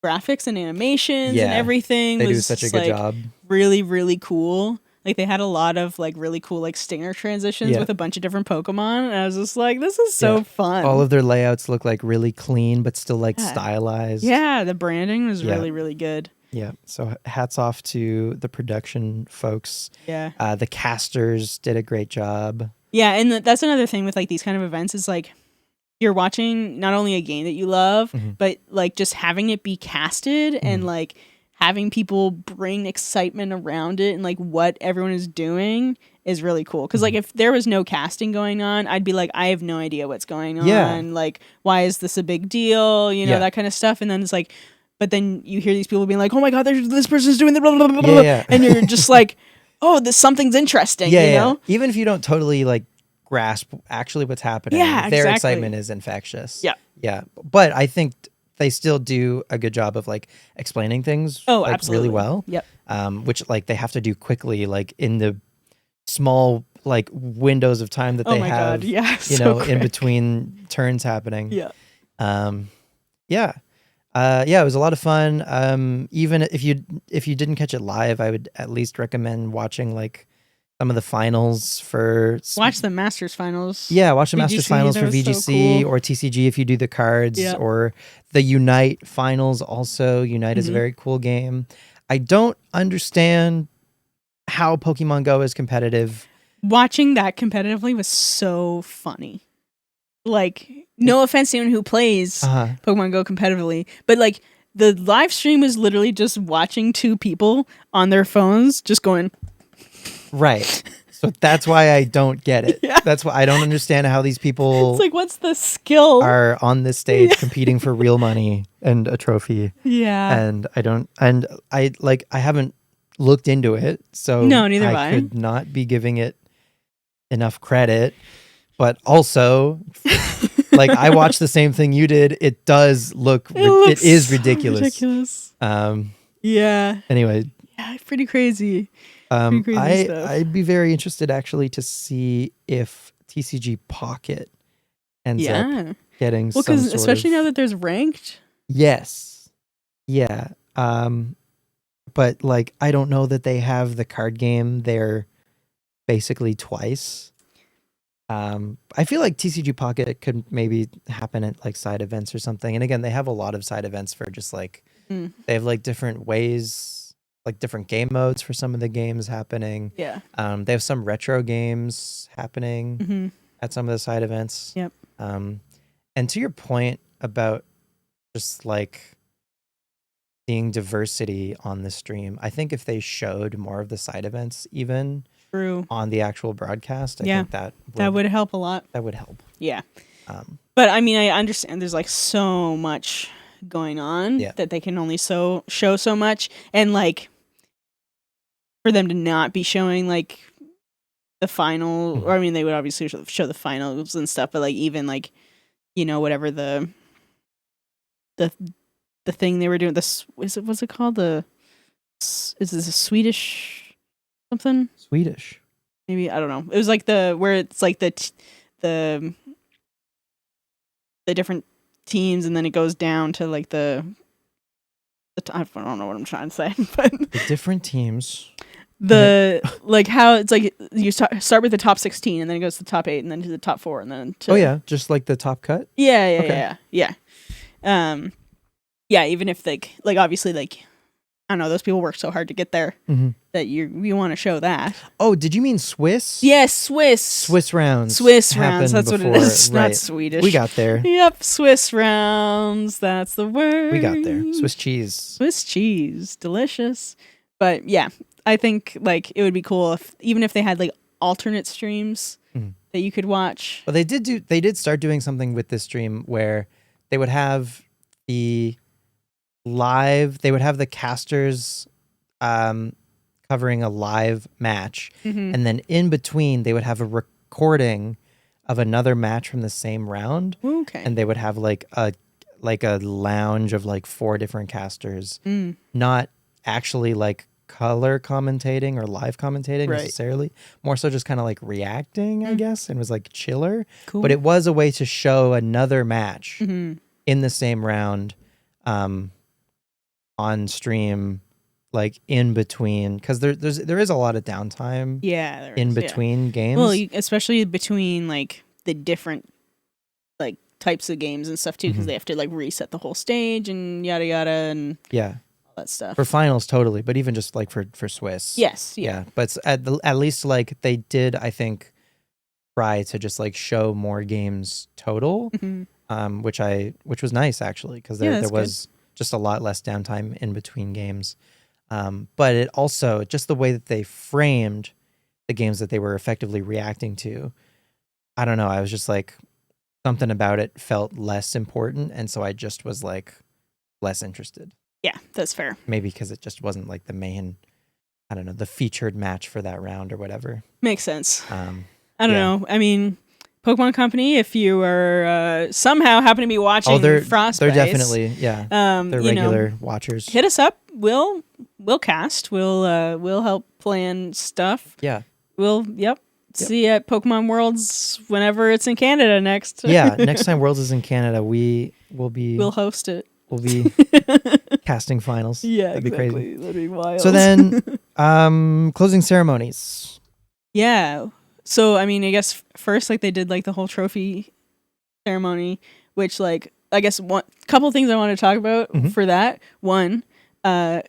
graphics and animations and everything they was do such a just, good like, job. Really, really cool. Like they had a lot of like really cool like stinger transitions with a bunch of different Pokemon, and I was just like, this is so fun. All of their layouts look like really clean, but still like stylized. Yeah, the branding was really, really good. Yeah, so hats off to the production folks. Yeah. The casters did a great job. Yeah, and that's another thing with like these kind of events is like you're watching not only a game that you love, but like just having it be casted and like having people bring excitement around it and like what everyone is doing is really cool. Because like if there was no casting going on, I'd be like, I have no idea what's going on. Yeah. Like, why is this a big deal? You know, that kind of stuff. And then it's like, but then you hear these people being like, oh my God, this person's doing the blah, blah, blah, blah. And you're just like, oh, something's interesting, you know? Even if you don't totally like grasp actually what's happening, their excitement is infectious. Yeah. Yeah. But I think they still do a good job of like explaining things really well. Yep. Which like they have to do quickly, like in the small like windows of time that they have, you know, in between turns happening. Yeah. Yeah, it was a lot of fun. Even if you didn't catch it live, I would at least recommend watching like some of the finals for watch the Masters finals. Yeah, watch the Masters finals for VGC so cool. or TCG if you do the cards, or the Unite finals. Also, Unite is a very cool game. I don't understand how Pokemon Go is competitive. Watching that competitively was so funny. Like, no offense to anyone who plays Pokemon Go competitively, but like the live stream was literally just watching two people on their phones just going. Right. So that's why I don't get it. That's why I don't understand how these people it's like, what's the skill? Are on this stage competing for real money and a trophy. Yeah. And I haven't looked into it, so neither have I could not be giving it enough credit. But also, like I watched the same thing you did. It does look it is ridiculous. Ridiculous. Yeah. Anyway. Yeah, pretty crazy. Pretty crazy stuff. I'd be very interested actually to see if TCG Pocket ends up getting some sort especially of... now that there's ranked. Yes. Yeah. but like I don't know that they have the card game there basically twice. I feel like TCG Pocket could maybe happen at like side events or something. And again, they have a lot of side events for just like they have like different ways, like different game modes for some of the games happening. Yeah. They have some retro games happening at some of the side events. Yep. And to your point about just like seeing diversity on the stream, I think if they showed more of the side events even True. on the actual broadcast, I think that would help a lot. That would help. Yeah. But I mean, I understand there's like so much going on that they can only show so much. And like for them to not be showing like the final, or I mean, they would obviously show the finals and stuff, but like even like, you know, whatever the thing they were doing, what's it called? Is this a Swedish something? Swedish. Maybe, I don't know. It was like where it's like the different teams, and then it goes down to like the I don't know what I'm trying to say, but the different teams. Like how it's like you start with the top 16, and then it goes to the top 8, and then to the top 4, and then to just like the top cut. Yeah. Even if like obviously like I don't know, those people work so hard to get there that you want to show that. Oh, did you mean Swiss? Yes, Swiss rounds. Swiss rounds. That's before. What it is. Right. Not Swedish. We got there. Yep, Swiss rounds. That's the word. We got there. Swiss cheese. Delicious. But yeah, I think like it would be cool even if they had like alternate streams that you could watch. Well, they did start doing something with this stream where they would have the casters covering a live match, and then in between they would have a recording of another match from the same round. Okay. And they would have like a lounge of like 4 different casters, not actually like color commentating or live commentating necessarily, more so just kind of like reacting, I guess, and was like chiller. Cool. But it was a way to show another match in the same round on stream, like in between, because there is a lot of downtime in between games. Well, especially between like the different like types of games and stuff too, because they have to like reset the whole stage and yada yada and all that stuff for finals. Totally. But even just like for Swiss, but at least like they did, I think, try to just like show more games total, which was nice actually, because there was just a lot less downtime in between games. But it also, just the way that they framed the games that they were effectively reacting to, I don't know, I was just like, something about it felt less important, and so I just was like less interested. Yeah, that's fair. Maybe because it just wasn't like the main, I don't know, the featured match for that round or whatever. Makes sense. I don't know. I mean, Pokemon Company, if you are somehow happen to be watching Frostbytes, they're definitely they're regular watchers. Hit us up. We'll cast. We'll help plan stuff. Yeah. We'll see you at Pokemon Worlds whenever it's in Canada next. Next time Worlds is in Canada, we'll host it. We'll be casting finals. Yeah, that'd be crazy. That'd be wild. So then, closing ceremonies. Yeah. So I mean, I guess first, like they did like the whole trophy ceremony, which like I guess one couple things I want to talk about for that. One, a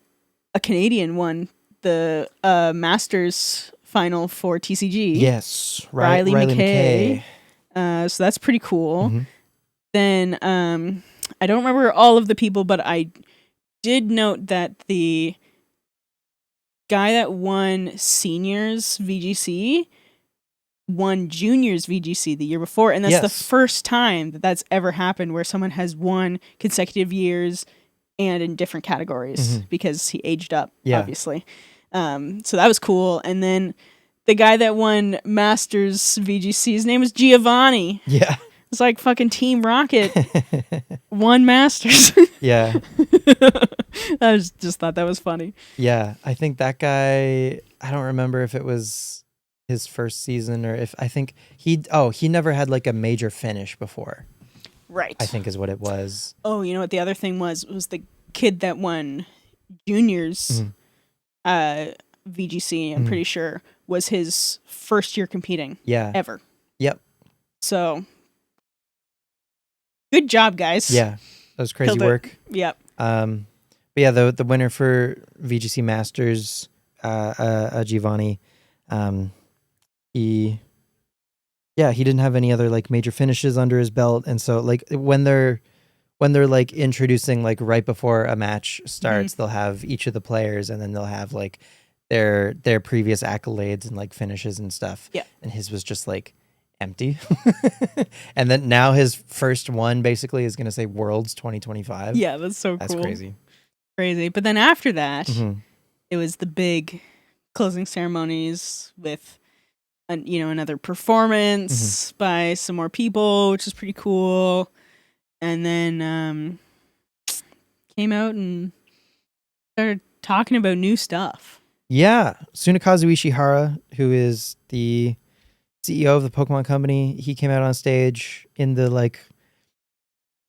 Canadian won the Masters final for TCG. Yes, Riley McKay. So that's pretty cool. Then I don't remember all of the people, but I did note that the guy that won seniors VGC won juniors VGC the year before, and that's the first time that's ever happened where someone has won consecutive years and in different categories because he aged up, obviously. So that was cool. And then the guy that won Masters VGC, his name was Giovanni. Yeah. It's like fucking Team Rocket won Masters. Yeah. I just thought that was funny. Yeah. I think that guy, I don't remember if it was his first season or if I think he never had like a major finish before. Right. I think is what it was. Oh, you know what the other thing was the kid that won juniors VGC, I'm pretty sure, was his first year competing ever. Yep. So, good job, guys. Yeah. That was crazy work. Yep. But yeah, the winner for VGC Masters, Giovanni, he didn't have any other like major finishes under his belt, and so like when they're like introducing like right before a match starts, they'll have each of the players, and then they'll have like their previous accolades and like finishes and stuff. Yeah. And his was just like empty. And then now his first one basically is going to say Worlds 2025. Yeah, that's so cool. That's crazy. Crazy. But then after that, it was the big closing ceremonies with another performance by some more people, which is pretty cool. And then came out and started talking about new stuff. Yeah. Tsunekazu Ishihara, who is the CEO of the Pokemon Company, he came out on stage in the like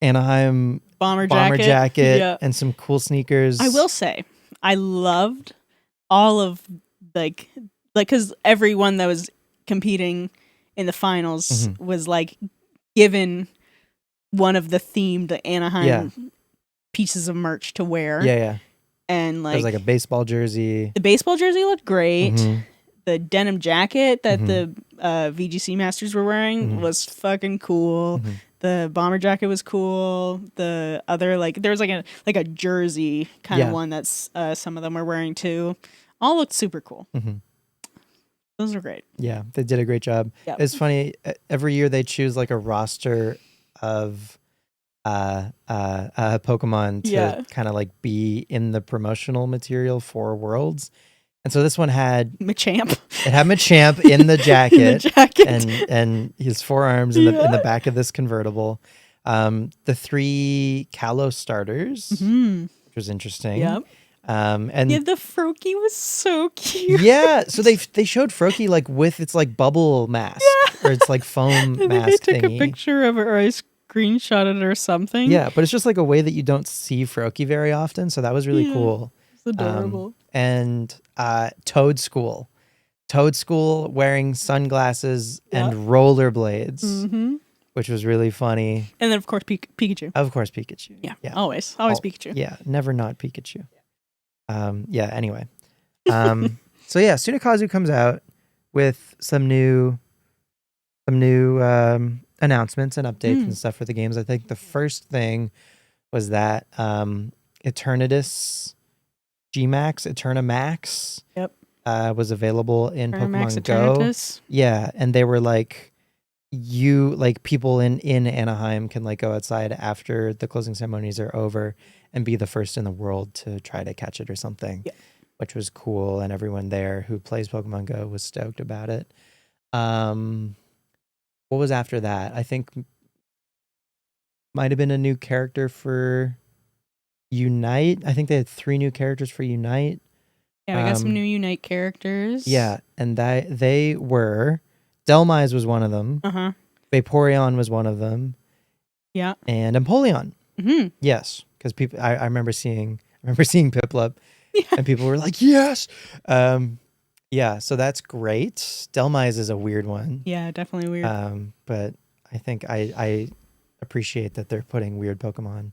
Anaheim bomber jacket and some cool sneakers. I will say, I loved all of like because everyone that was competing in the finals was like given one of the themed Anaheim pieces of merch to wear. Yeah. And like, it was like a baseball jersey. The baseball jersey looked great. The denim jacket that the VGC Masters were wearing was fucking cool. The bomber jacket was cool. The other there was like a jersey kind of one that's some of them were wearing too. All looked super cool. Those are great. Yeah, they did a great job. Yep. It's funny. Every year they choose like a roster of Pokemon to kind of like be in the promotional material for Worlds. And so this one had Machamp. It had Machamp in the jacket, and his forearms in the back of this convertible. The 3 Kalos starters, which was interesting. Yep. And the Froakie was so cute. Yeah, so they showed Froakie like with its like bubble mask or its like foam mask they took thingy. A picture of it, or I screenshotted it or something. Yeah, but it's just like a way that you don't see Froakie very often, so that was really cool. It's adorable. And Toad School wearing sunglasses and rollerblades, which was really funny. And then of course Pikachu. Of course Pikachu. Yeah. Always Pikachu. Yeah, never not Pikachu. Anyway. So yeah, Tsunekazu comes out with some new announcements and updates and stuff for the games. I think the first thing was that Eternatus Eternamax was available in Pokemon Go. Eternatus. Yeah, and they were like people in Anaheim can like go outside after the closing ceremonies are over and be the first in the world to try to catch it or something, which was cool. And everyone there who plays Pokemon Go was stoked about it. What was after that? I think might have been a new character for Unite. I think they had 3 new characters for Unite. Yeah, we got some new Unite characters. Yeah, and they were Delmise was one of them. Vaporeon was one of them. Yeah. And Empoleon. Yes, because people I remember seeing Piplup and people were like, yes. Yeah, so that's great. Delmise is a weird one. Yeah, definitely weird. But I think I appreciate that they're putting weird Pokemon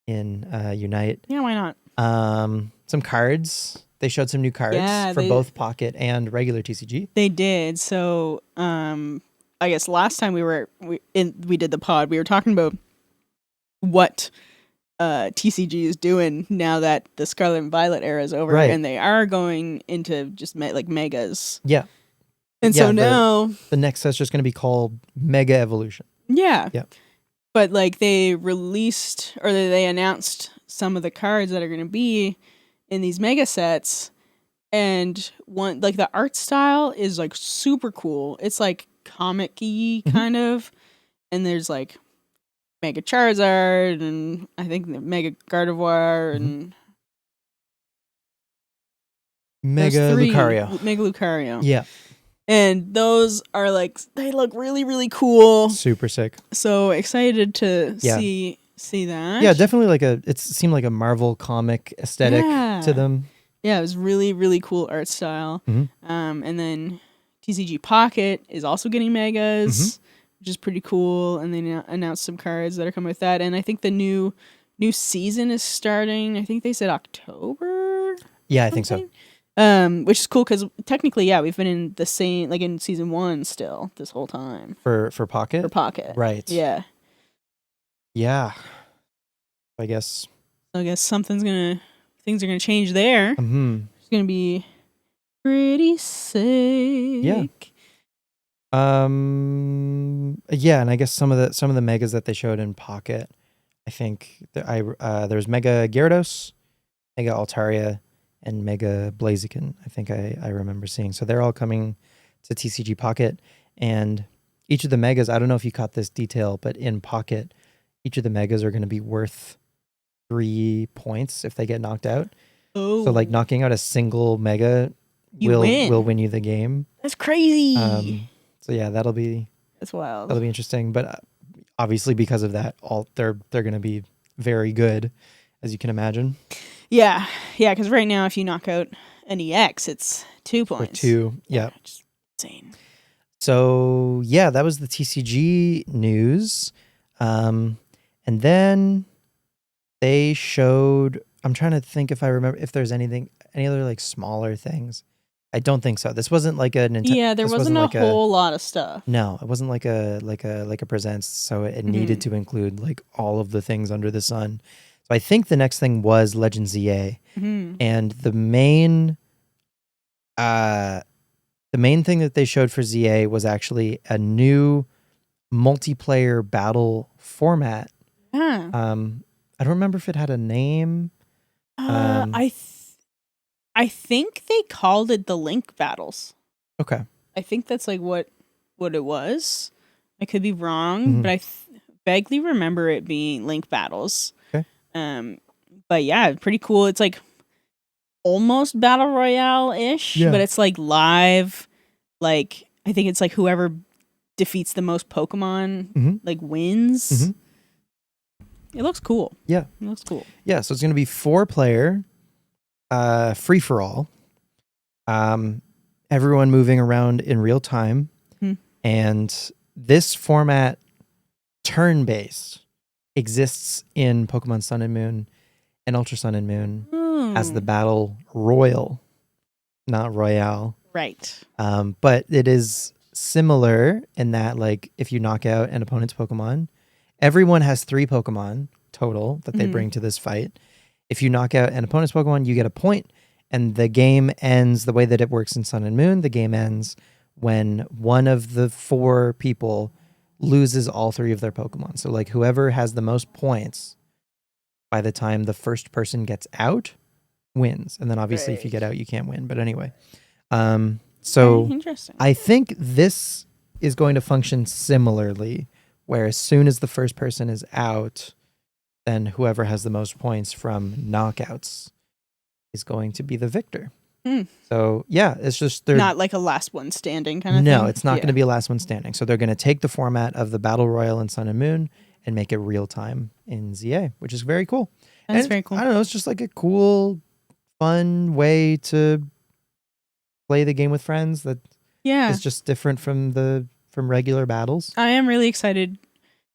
in Unite. Yeah, why not? Some cards. They showed some new cards for both Pocket and regular TCG. They did. So, I guess last time we did the pod, we were talking about what TCG is doing now that the Scarlet and Violet era is over, and they are going into just like megas. Yeah. And so now the next set's just going to be called Mega Evolution. Yeah. Yeah. But like they released or they announced some of the cards that are going to be in these mega sets, and one like the art style is like super cool. It's like comic-y kind of, and there's like Mega Charizard and I think the Mega Gardevoir and Mega Lucario. Mega Lucario. Yeah. And those are like they look really, really cool. Super sick. So excited to see that. Yeah, definitely it seemed like a Marvel comic aesthetic to them. Yeah, it was really, really cool art style. Mhm. And then TCG Pocket is also getting megas, which is pretty cool. And they announced some cards that are coming with that. And I think the new season is starting. I think they said October. Yeah, I think so. Which is cool because technically, yeah, we've been in the same, like in season 1 still this whole time. For Pocket? For Pocket. Right. Yeah. Yeah. I guess. Things are gonna change there. Mm-hmm. It's gonna be pretty sick. Yeah. Yeah, and I guess some of the megas that they showed in Pocket, I think there's Mega Gyarados, Mega Altaria, and Mega Blaziken. I think I remember seeing. So they're all coming to TCG Pocket, and each of the megas, I don't know if you caught this detail, but in Pocket, each of the megas are going to be worth 3 points if they get knocked out. Oh. So like knocking out a single mega will win you the game. That's crazy. So yeah, that's wild. That'll be interesting. But obviously, because of that, they're going to be very good, as you can imagine. Yeah. Because right now, if you knock out an EX, it's 2 points. 2, yeah. Just insane. So yeah, that was the TCG news, and then they showed. I'm trying to think if I remember if there's any other like smaller things. I don't think so. This wasn't like a Nintendo. Yeah, there wasn't a whole lot of stuff. No, it wasn't like a presents. So it needed to include like all of the things under the sun. So I think the next thing was Legend ZA, and the main thing that they showed for ZA was actually a new multiplayer battle format. Yeah. I don't remember if it had a name. I think they called it the Link Battles. Okay. I think that's like what it was. I could be wrong, but I vaguely remember it being Link Battles. Okay. But yeah, pretty cool. It's like almost Battle Royale-ish, but it's like live. Like, I think it's like whoever defeats the most Pokemon like wins. It looks cool. Yeah. It looks cool. Yeah, so it's going to be 4-player, free for all. Everyone moving around in real time. And this format, turn-based, exists in Pokemon Sun and Moon and Ultra Sun and Moon as the Battle Royal, not Royale. Right. But it is similar in that, like, if you knock out an opponent's Pokemon, everyone has 3 Pokemon total that they bring to this fight. If you knock out an opponent's Pokemon, you get a point, and the game ends the way that it works in Sun and Moon. The game ends when one of the 4 people loses all 3 of their Pokemon. So, like, whoever has the most points by the time the first person gets out wins. And then obviously if you get out, you can't win. But anyway, so interesting. I think this is going to function similarly, where as soon as the first person is out, then whoever has the most points from knockouts is going to be the victor. So yeah, it's just they're not like a last one standing kind of thing. No, it's not going to be a last one standing. So they're going to take the format of the Battle Royal in Sun and Moon and make it real time in ZA, which is very cool. That's very cool. I don't know, it's just like a cool, fun way to play the game with friends that is just different from regular battles. I am really excited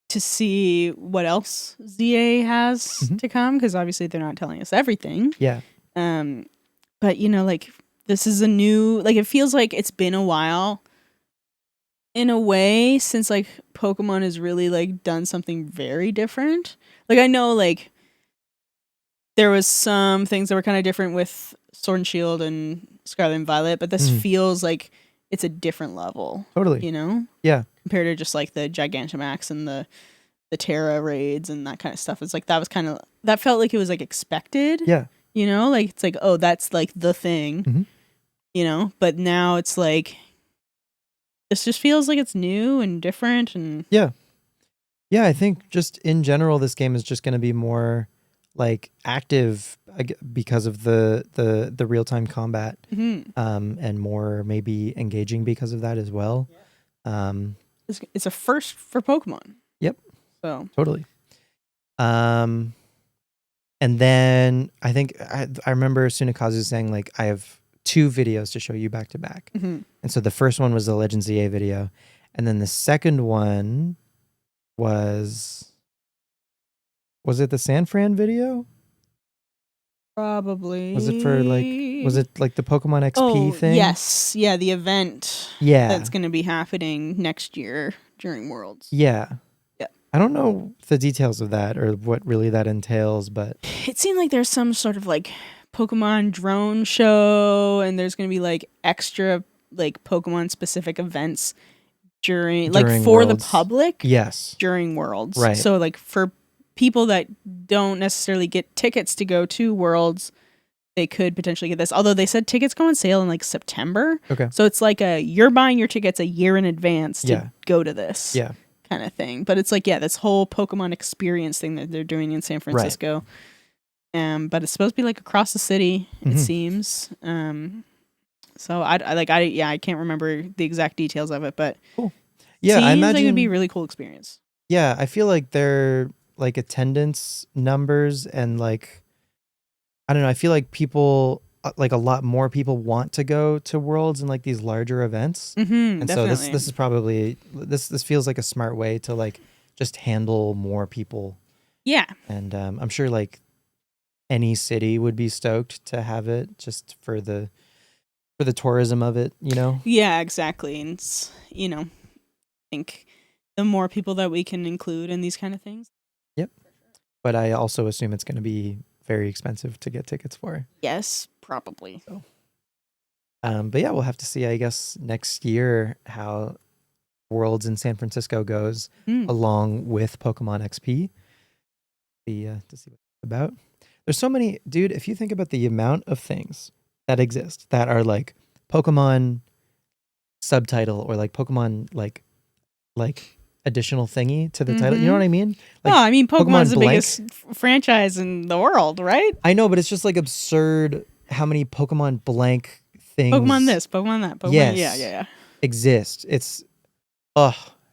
to see what else ZA has to come, because obviously they're not telling us everything. Yeah. But you know, like, this is a new, like, it feels like it's been a while in a way since like Pokemon has really like done something very different. Like, I know like there was some things that were kind of different with Sword and Shield and Scarlet and Violet, but this feels like it's a different level. Totally. You know? Yeah. Compared to just like the Gigantamax and the Terra raids and that kind of stuff. It's like that felt like it was like expected. Yeah. You know, like it's like, oh, that's like the thing. You know, but now it's like this just feels like it's new and different. And yeah, I think just in general, this game is just going to be more like active because of the real time combat, and more maybe engaging because of that as well. It's a first for Pokemon. Yep. So totally. And then I think I remember Sunakazu saying like, I have 2 videos to show you back to back. Mm-hmm. And so the first one was the Legends ZA video. And then the second one was it the San Fran video? Probably. Was it like the Pokemon XP thing? Yes. Yeah, the event that's going to be happening next year during Worlds. Yeah. Yeah. I don't know the details of that or what really that entails, but it seemed like there's some sort of like Pokemon drone show, and there's going to be like extra like Pokemon specific events during like for Worlds. the public. Yes. During Worlds. Right. So like for people that don't necessarily get tickets to go to Worlds, they could potentially get this. Although they said tickets go on sale in like September. Okay. So it's like you're buying your tickets a year in advance to go to this. Yeah. Kind of thing. But it's like, this whole Pokemon experience thing that they're doing in San Francisco. Right. But it's supposed to be like across the city, it seems. So I can't remember the exact details of it, but cool. Yeah, seems I imagine like it'd be a really cool experience. Yeah, I feel like their like attendance numbers and like I don't know, I feel like people like a lot more people want to go to Worlds and like these larger events. And definitely. so this is probably this feels like a smart way to like just handle more people. Yeah. And I'm sure like any city would be stoked to have it just for the tourism of it, you know? Yeah, exactly. And it's, I think the more people that we can include in these kind of things. Yep. But I also assume it's going to be very expensive to get tickets for. Yes, probably. So, but yeah, we'll have to see, I guess, next year how Worlds in San Francisco goes along with Pokemon XP. To see what it's about. There's so many, dude, if you think about the amount of things that exist that are like Pokemon subtitle or like Pokemon like additional thingy to the title. You know what I mean? Like, I mean, Pokemon's the blank. biggest franchise in the world, right? I know, but it's just like absurd how many Pokemon blank things. Pokemon this, Pokemon that, Pokemon yeah. Exist. It's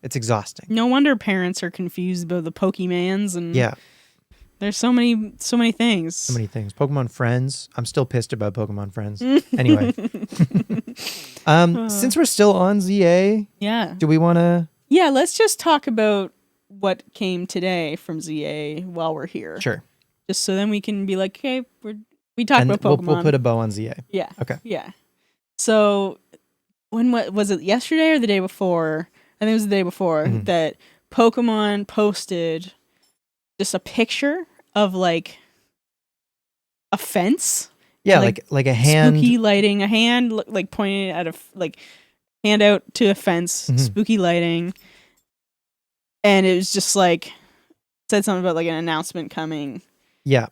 exhausting. No wonder parents are confused about the Pokemans and there's so many things. So many things. Pokemon Friends. I'm still pissed about Pokemon Friends. Anyway. Since we're still on ZA, do we want to... Yeah, let's just talk about what came today from ZA while we're here. Sure. Just so then we can be like, okay, we talked about Pokemon. We'll put a bow on ZA. Yeah. Okay. Yeah. So when was it yesterday or the day before? I think it was the day before that Pokemon posted just a picture of like a fence. Yeah, like a hand. Spooky lighting, a hand like pointing at hand out to a fence, spooky lighting. And it was just like, said something about like an announcement coming. Yeah.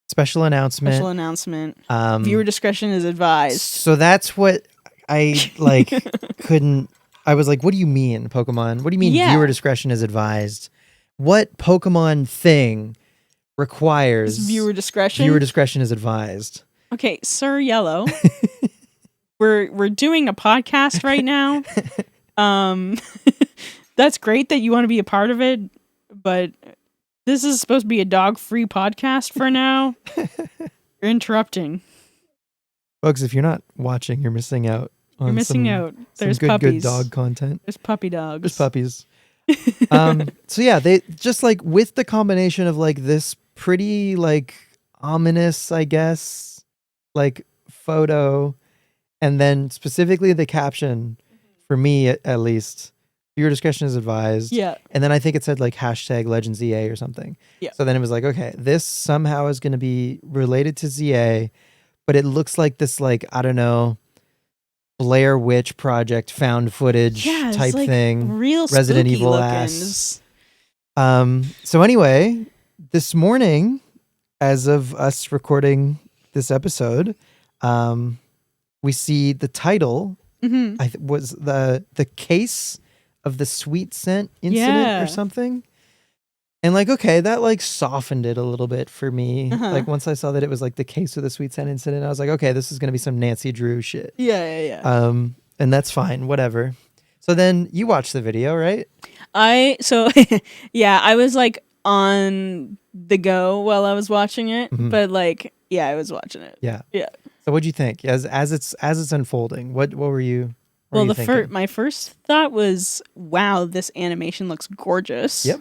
Special announcement. Viewer discretion is advised. So that's what I like couldn't. I was like, what do you mean, Pokemon? What do you mean viewer discretion is advised? What Pokemon thing requires viewer discretion? Viewer discretion is advised. Okay, Sir Yellow. We're doing a podcast right now. That's great that you want to be a part of it, but this is supposed to be a dog-free podcast for now. You're interrupting. Folks, if you're not watching, you're missing out. You're missing out. There's some puppies. Good dog content. There's puppy dogs. There's puppies. So yeah, they just like with the combination of like this pretty like ominous, I guess, like photo, and then specifically the caption, for me at least, viewer discretion is advised. Yeah. And then I think it said like hashtag Legends ZA or something. Yeah. So then it was like, okay, this somehow is going to be related to ZA, but it looks like this like, I don't know, Blair Witch Project found footage type like thing. Real Resident Evil ass. So anyway, this morning, as of us recording this episode, we see the title was the case of the sweet scent incident or something. And like, okay, that like softened it a little bit for me. Like once I saw that it was like the case of the sweet scent incident, I was like, okay, this is going to be some Nancy Drew shit. Yeah. And that's fine, whatever. So then you watched the video, right? I was like on the go while I was watching it, but like, yeah, I was watching it. Yeah. Yeah. So what'd you think as it's unfolding? What were you? What Well, were you thinking? my first thought was, wow, this animation looks gorgeous. Yep.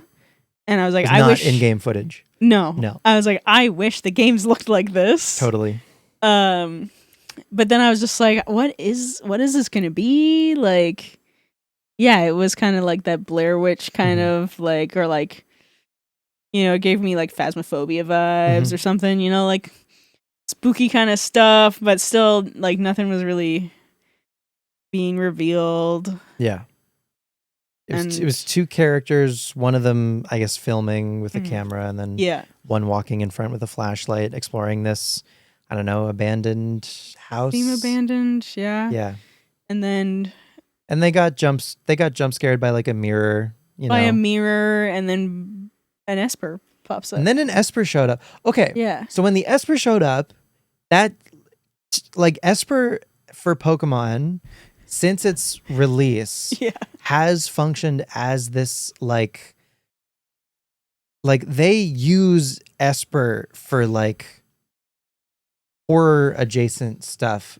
And I was like, It's I not wish in-game footage. No. I was like, I wish the games looked like this. Totally. But then I was just like, what is this gonna be? Like, yeah, it was kind of like that Blair Witch kind of like, or like, it gave me like Phasmophobia vibes or something, like spooky kind of stuff, but still like nothing was really being revealed. Yeah. It was two characters, one of them, I guess, filming with a camera, and then one walking in front with a flashlight, exploring this, I don't know, abandoned house. Seem abandoned, yeah. Yeah. And they got jump scared by like a mirror, a mirror, and then an Esper pops up. And then an Esper showed up. Okay. Yeah. So when the Esper showed up, that like Esper for Pokemon, since its release, has functioned as this like they use Esper for like horror adjacent stuff,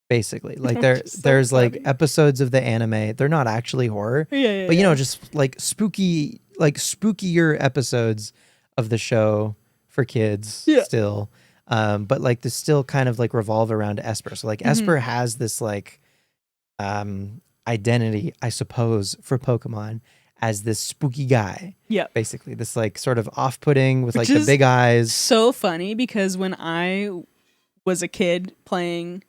basically. Like there's like episodes of the anime. They're not actually horror, but just like spookier episodes of the show for kids still. But like they still kind of like revolve around Esper. So like Esper has this like identity, I suppose, for Pokemon as this spooky guy. Yeah. Basically, this like sort of off-putting with like the big eyes. So funny because when I was a kid playing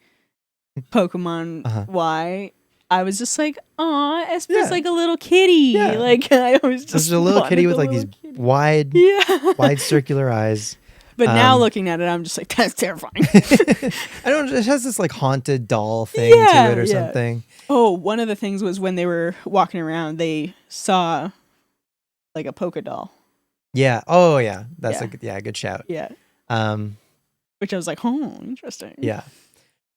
Pokemon Y, I was just like, "Aw, Esper's like a little kitty." Yeah. Like I always just there's a little kitty with like these wide circular eyes. But now looking at it, I'm just like, that's terrifying. It has this like haunted doll thing to it or something. Oh, one of the things was when they were walking around, they saw like a polka doll. Yeah. Oh, yeah. That's a good shout. Yeah. Which I was like, oh, interesting. Yeah.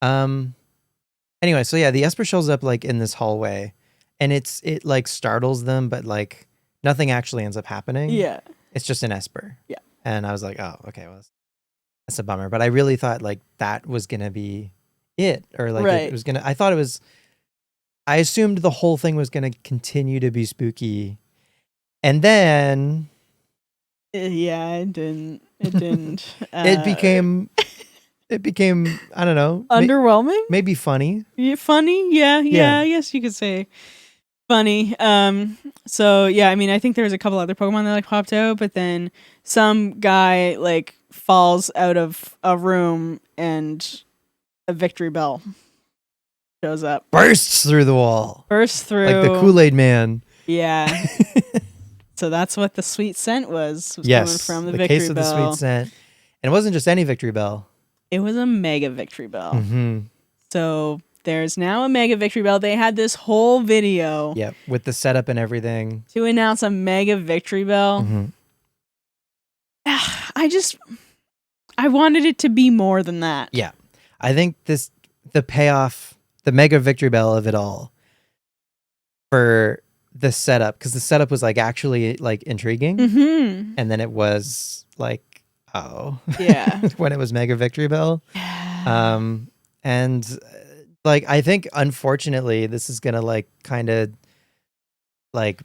Anyway, so yeah, the Esper shows up like in this hallway, and it like startles them, but like nothing actually ends up happening. Yeah. It's just an Esper. Yeah. And I was like, oh, okay, well, that's a bummer. But I really thought like that was gonna be it, or like it was gonna. I assumed the whole thing was gonna continue to be spooky, and then it didn't. It didn't. It became. I don't know. Underwhelming. Maybe funny. Yeah, funny. Yeah. I guess you could say funny. So yeah, I mean, I think there was a couple other Pokemon that like popped out, but then some guy like falls out of a room and a Victory Bell shows up. Bursts through the wall. Bursts through. Like the Kool-Aid Man. Yeah. So that's what the sweet scent was yes, coming from the Victory case of Bell. The sweet scent. And it wasn't just any Victory Bell. It was a Mega Victory Bell. So there's now a Mega Victory Bell. They had this whole video. Yep, with the setup and everything. To announce a Mega Victory Bell. I wanted it to be more than that. Yeah. I think the payoff, the Mega Victory Bell of it all for the setup, because the setup was like actually like intriguing. And then it was like, oh. Yeah. When it was Mega Victory Bell. And like, I think unfortunately this is going to like kind of like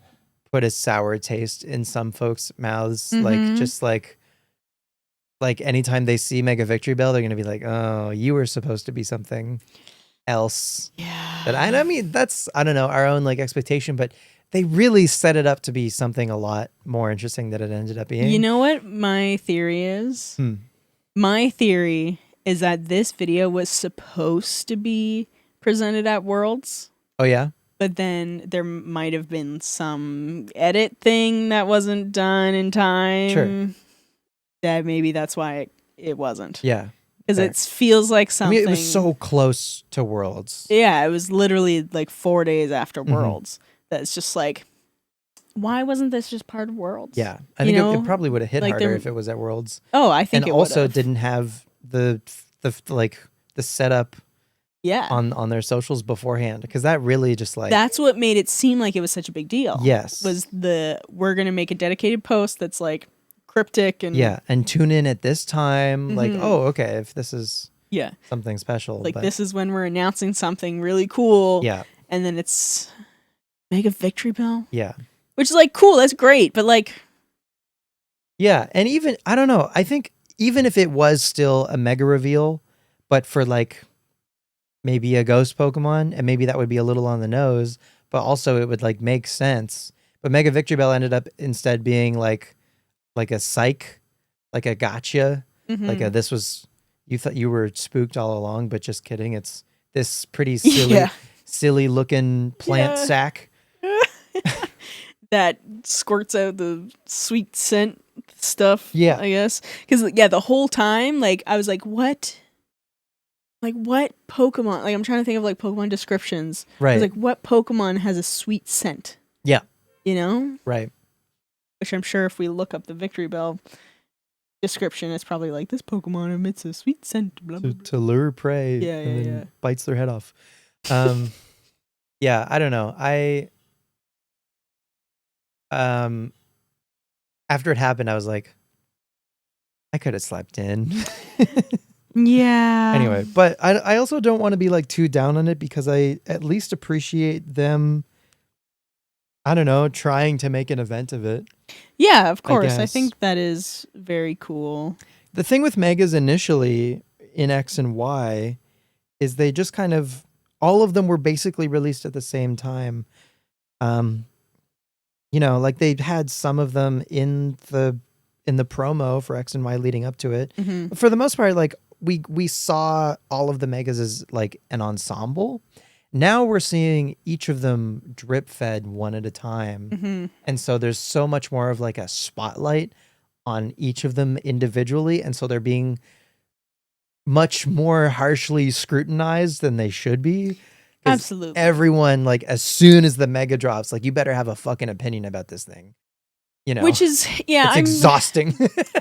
put a sour taste in some folks' mouths. Like just like anytime they see Mega Victory Bell, they're going to be like, oh, you were supposed to be something else. Yeah. But I mean, that's, I don't know, our own like expectation, but they really set it up to be something a lot more interesting than it ended up being. You know what my theory is? My theory is that this video was supposed to be presented at Worlds. Oh, yeah? But then there might have been some edit thing that wasn't done in time. Sure. That maybe that's why it wasn't. Yeah. Because it feels like something. I mean, it was so close to Worlds. Yeah, it was literally like 4 days after Worlds. That's just like, why wasn't this just part of Worlds? Yeah, I think it probably would have hit like harder if it was at Worlds. Oh, I think and it also would've. Didn't have the setup. Yeah. On their socials beforehand, because that really just like that's what made it seem like it was such a big deal. Yes, was we're gonna make a dedicated post that's like cryptic and and tune in at this time. Like, oh, okay, if this is something special. Like but this is when we're announcing something really cool. Yeah. And then it's Mega Victory Bell. Yeah. Which is like cool, that's great, but like yeah, and even I don't know, I think even if it was still a mega reveal, but for like maybe a ghost Pokemon, and maybe that would be a little on the nose, but also it would like make sense. But Mega Victory Bell ended up instead being like a psych, like a gotcha, like a this was you thought you were spooked all along, but just kidding. It's this pretty silly looking plant sack that squirts out the sweet scent stuff. Yeah, I guess because the whole time like I was like, what? Like what Pokemon? Like I'm trying to think of like Pokemon descriptions. Right. I was like, what Pokemon has a sweet scent? Yeah. You know? Right. Which I'm sure if we look up the Victory Bell description, it's probably like this Pokemon emits a sweet scent. Blah, blah, blah. To lure prey. And then bites their head off. Yeah, I don't know. After it happened, I was like, I could have slept in. Yeah. Anyway, but I also don't want to be like too down on it because I at least appreciate them, I don't know, trying to make an event of it. Yeah, of course. I think that is very cool. The thing with Megas initially in X and Y is they just kind of, all of them were basically released at the same time. You know, like they had some of them in the promo for X and Y leading up to it. But for the most part, like we saw all of the Megas as like an ensemble. Now we're seeing each of them drip fed one at a time. And so there's so much more of like a spotlight on each of them individually. And so they're being much more harshly scrutinized than they should be. Absolutely. Everyone, like, as soon as the mega drops, like, you better have a fucking opinion about this thing. You know? Which is, it's exhausting.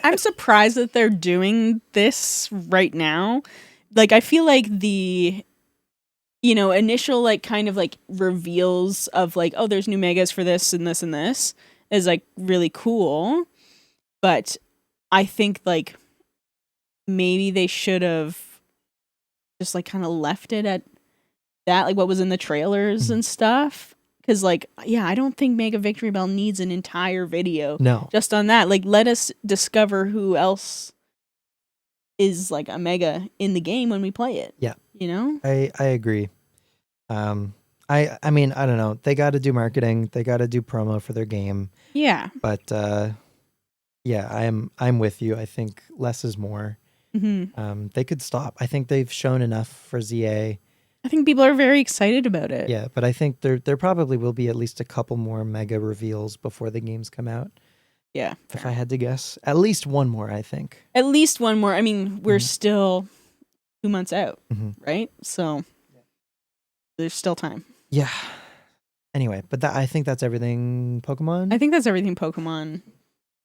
I'm surprised that they're doing this right now. Like, I feel like the, you know, initial, like, kind of, like, reveals of, like, oh, there's new megas for this and this and this is, like, really cool. But I think, like, maybe they should have just, like, kind of left it at that, like, what was in the trailers and stuff. Because, like, yeah, I don't think Mega Victory Bell needs an entire video. No. Just on that. Like, let us discover who else is, like, a Mega in the game when we play it. Yeah. You know? I agree. I mean, I don't know. They got to do marketing. They got to do promo for their game. Yeah. But, yeah, I'm with you. I think less is more. They could stop. I think they've shown enough for ZA. I think people are very excited about it. Yeah, but I think there probably will be at least a couple more mega reveals before the games come out. Yeah. If I had to guess. At least one more, I think. At least one more. I mean, we're still 2 months out, right? So there's still time. Yeah. Anyway, but I think that's everything Pokemon. I think that's everything Pokemon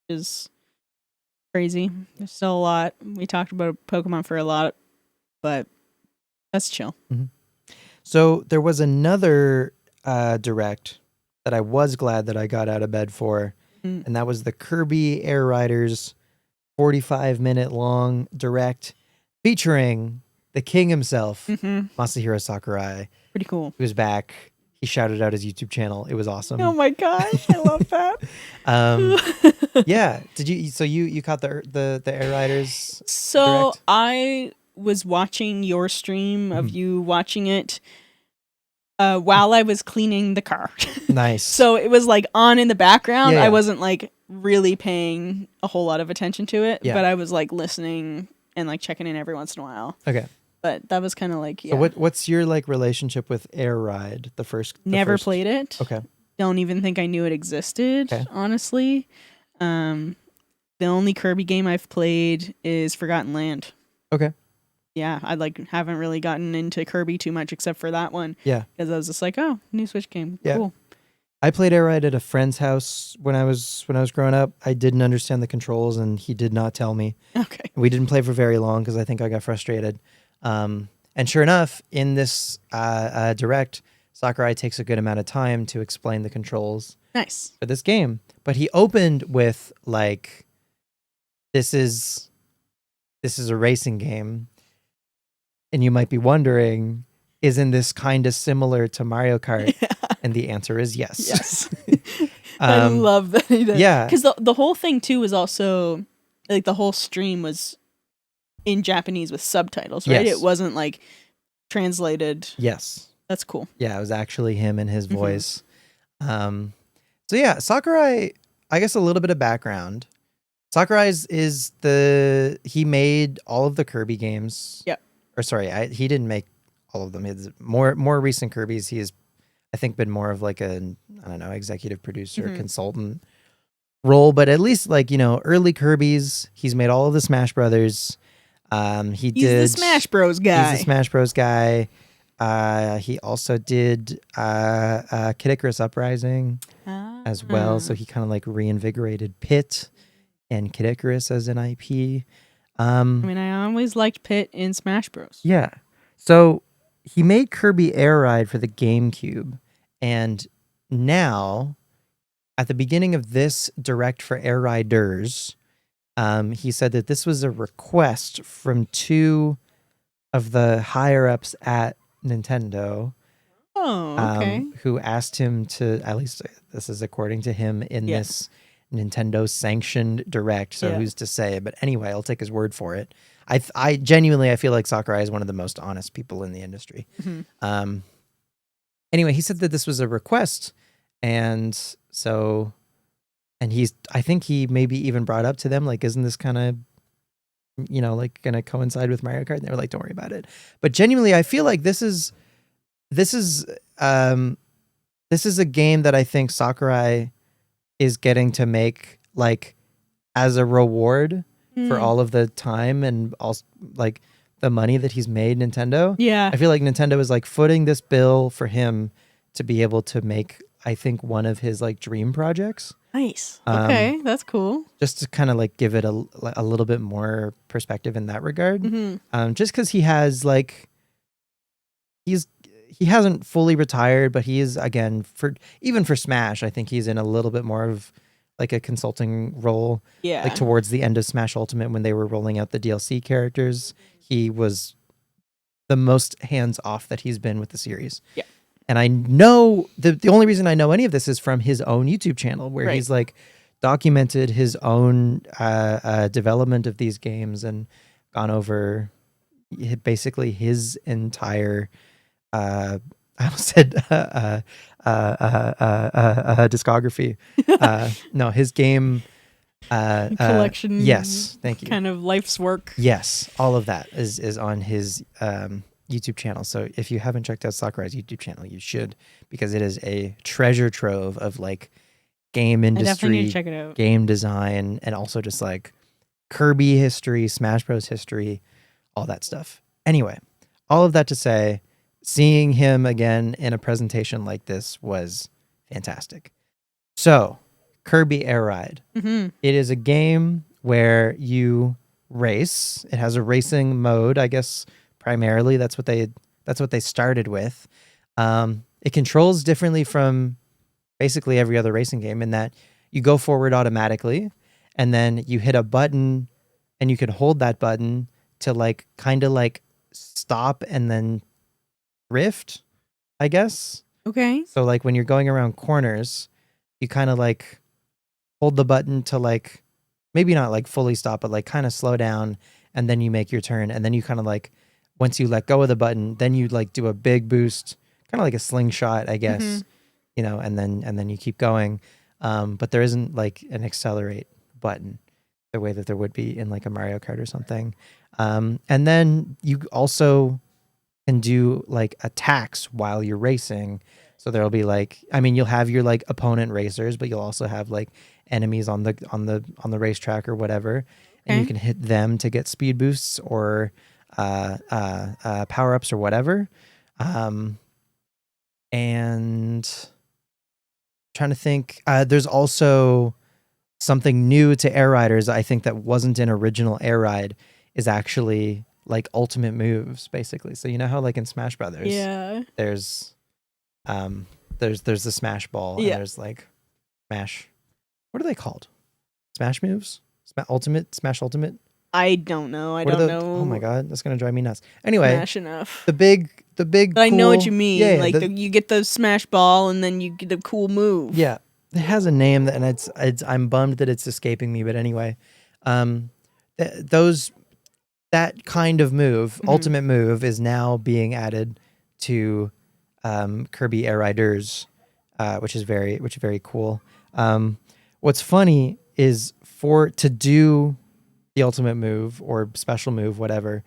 is crazy. There's still a lot. We talked about Pokemon for a lot, but that's chill. So there was another direct that I was glad that I got out of bed for, and that was the Kirby Air Riders 45-minute long direct featuring the king himself, Masahiro Sakurai. Pretty cool. He was back. He shouted out his YouTube channel. It was awesome. Oh my gosh, I love that. Yeah. Did you? So you caught the Air Riders? So direct? I was watching your stream of you watching it while I was cleaning the car. Nice. So it was like on in the background. Yeah. I wasn't like really paying a whole lot of attention to it, Yeah. but I was like listening and like checking in every once in a while. Okay. But that was kind of like, yeah. So what's your like relationship with Air Ride? Never played it. Okay. Don't even think I knew it existed, honestly. The only Kirby game I've played is Forgotten Land. Okay. Yeah, I like haven't really gotten into Kirby too much except for that one. Yeah. Because I was just like, oh, new Switch game. Yeah. Cool. I played Air Ride at a friend's house when I was growing up. I didn't understand the controls and he did not tell me. Okay. We didn't play for very long because I think I got frustrated. And sure enough, in this direct, Sakurai takes a good amount of time to explain the controls. Nice. For this game. But he opened with like this is a racing game, and you might be wondering, isn't this kind of similar to Mario Kart? And the answer is yes. Yes. I love that. Yeah. Because the whole thing, too, was also, like, the whole stream was in Japanese with subtitles, right? Yes. It wasn't, like, translated. Yes. That's cool. Yeah, it was actually him and his voice. So yeah, Sakurai, I guess a little bit of background. Sakurai he made all of the Kirby games. Yep. Or sorry, he didn't make all of them. His more recent Kirby's, he has, I think, been more of like a, I don't know, executive producer, consultant role, but at least like, early Kirby's, he's made all of the Smash Brothers. He's the Smash Bros guy. He's the Smash Bros guy. He also did Kid Icarus Uprising as well. So he kind of like reinvigorated Pit and Kid Icarus as an IP. I mean, I always liked Pit in Smash Bros. Yeah. So he made Kirby Air Ride for the GameCube. And now, at the beginning of this Direct for Air Riders, he said that this was a request from two of the higher-ups at Nintendo. Oh, okay. Who asked him to, at least this is according to him, in this Nintendo sanctioned Direct. So who's to say? But anyway, I'll take his word for it. I genuinely, I feel like Sakurai is one of the most honest people in the industry. Anyway, he said that this was a request, and I think he maybe even brought up to them, like, isn't this kind of, like going to coincide with Mario Kart? And they were like, don't worry about it. But genuinely, I feel like this is a game that I think Sakurai is getting to make, like, as a reward for all of the time and also like the money that he's made Nintendo. Yeah. I feel like Nintendo is like footing this bill for him to be able to make, I think, one of his like dream projects. Nice. Okay, that's cool. Just to kind of like give it a little bit more perspective in that regard. Just because he has like, he hasn't fully retired, but he is, again, even for Smash, I think he's in a little bit more of like a consulting role. Yeah. Like towards the end of Smash Ultimate, when they were rolling out the DLC characters, he was the most hands off that he's been with the series. Yeah. And I know the only reason I know any of this is from his own YouTube channel, where he's like documented his own development of these games and gone over basically his entire I almost said discography. No, his game collection. Yes, thank you. Kind of life's work. Yes, all of that is on his YouTube channel. So if you haven't checked out Sakurai's YouTube channel, you should, because it is a treasure trove of like game industry, I definitely need to check it out. Game design, and also just like Kirby history, Smash Bros history, all that stuff. Anyway, all of that to say, seeing him again in a presentation like this was fantastic. So, Kirby Air Ride. It is a game where you race. It has a racing mode, I guess. Primarily, that's what they started with. It controls differently from basically every other racing game in that you go forward automatically, and then you hit a button, and you can hold that button to like kind of like stop and then drift, I guess. Okay. So like when you're going around corners, you kind of like hold the button to like maybe not like fully stop, but like kind of slow down, and then you make your turn, and then you kind of like, once you let go of the button, then you like do a big boost, kind of like a slingshot, I guess, and then you keep going. But there isn't like an accelerate button the way that there would be in like a Mario Kart or something. And then you also can do like attacks while you're racing. So there'll be like, I mean, you'll have your like opponent racers, but you'll also have like enemies on the racetrack or whatever, and you can hit them to get speed boosts or power ups or whatever. And trying to think, there's also something new to Air Riders. I think that wasn't in original Air Ride, is actually like ultimate moves, basically. So you know how like in Smash Brothers, there's the Smash Ball, and there's like Smash. What are they called? Smash moves? Smash Ultimate. I don't know. I What are don't the? know. Oh my god, that's gonna drive me nuts. Anyway, Smash enough. the big. But I know what you mean. Yeah, like you get the smash ball and then you get the cool move. yeah. It has a name and it's. I'm bummed that it's escaping me. But anyway, those that kind of move, ultimate move, is now being added to Kirby Air Riders, which is very cool. What's funny is to do the ultimate move or special move, whatever,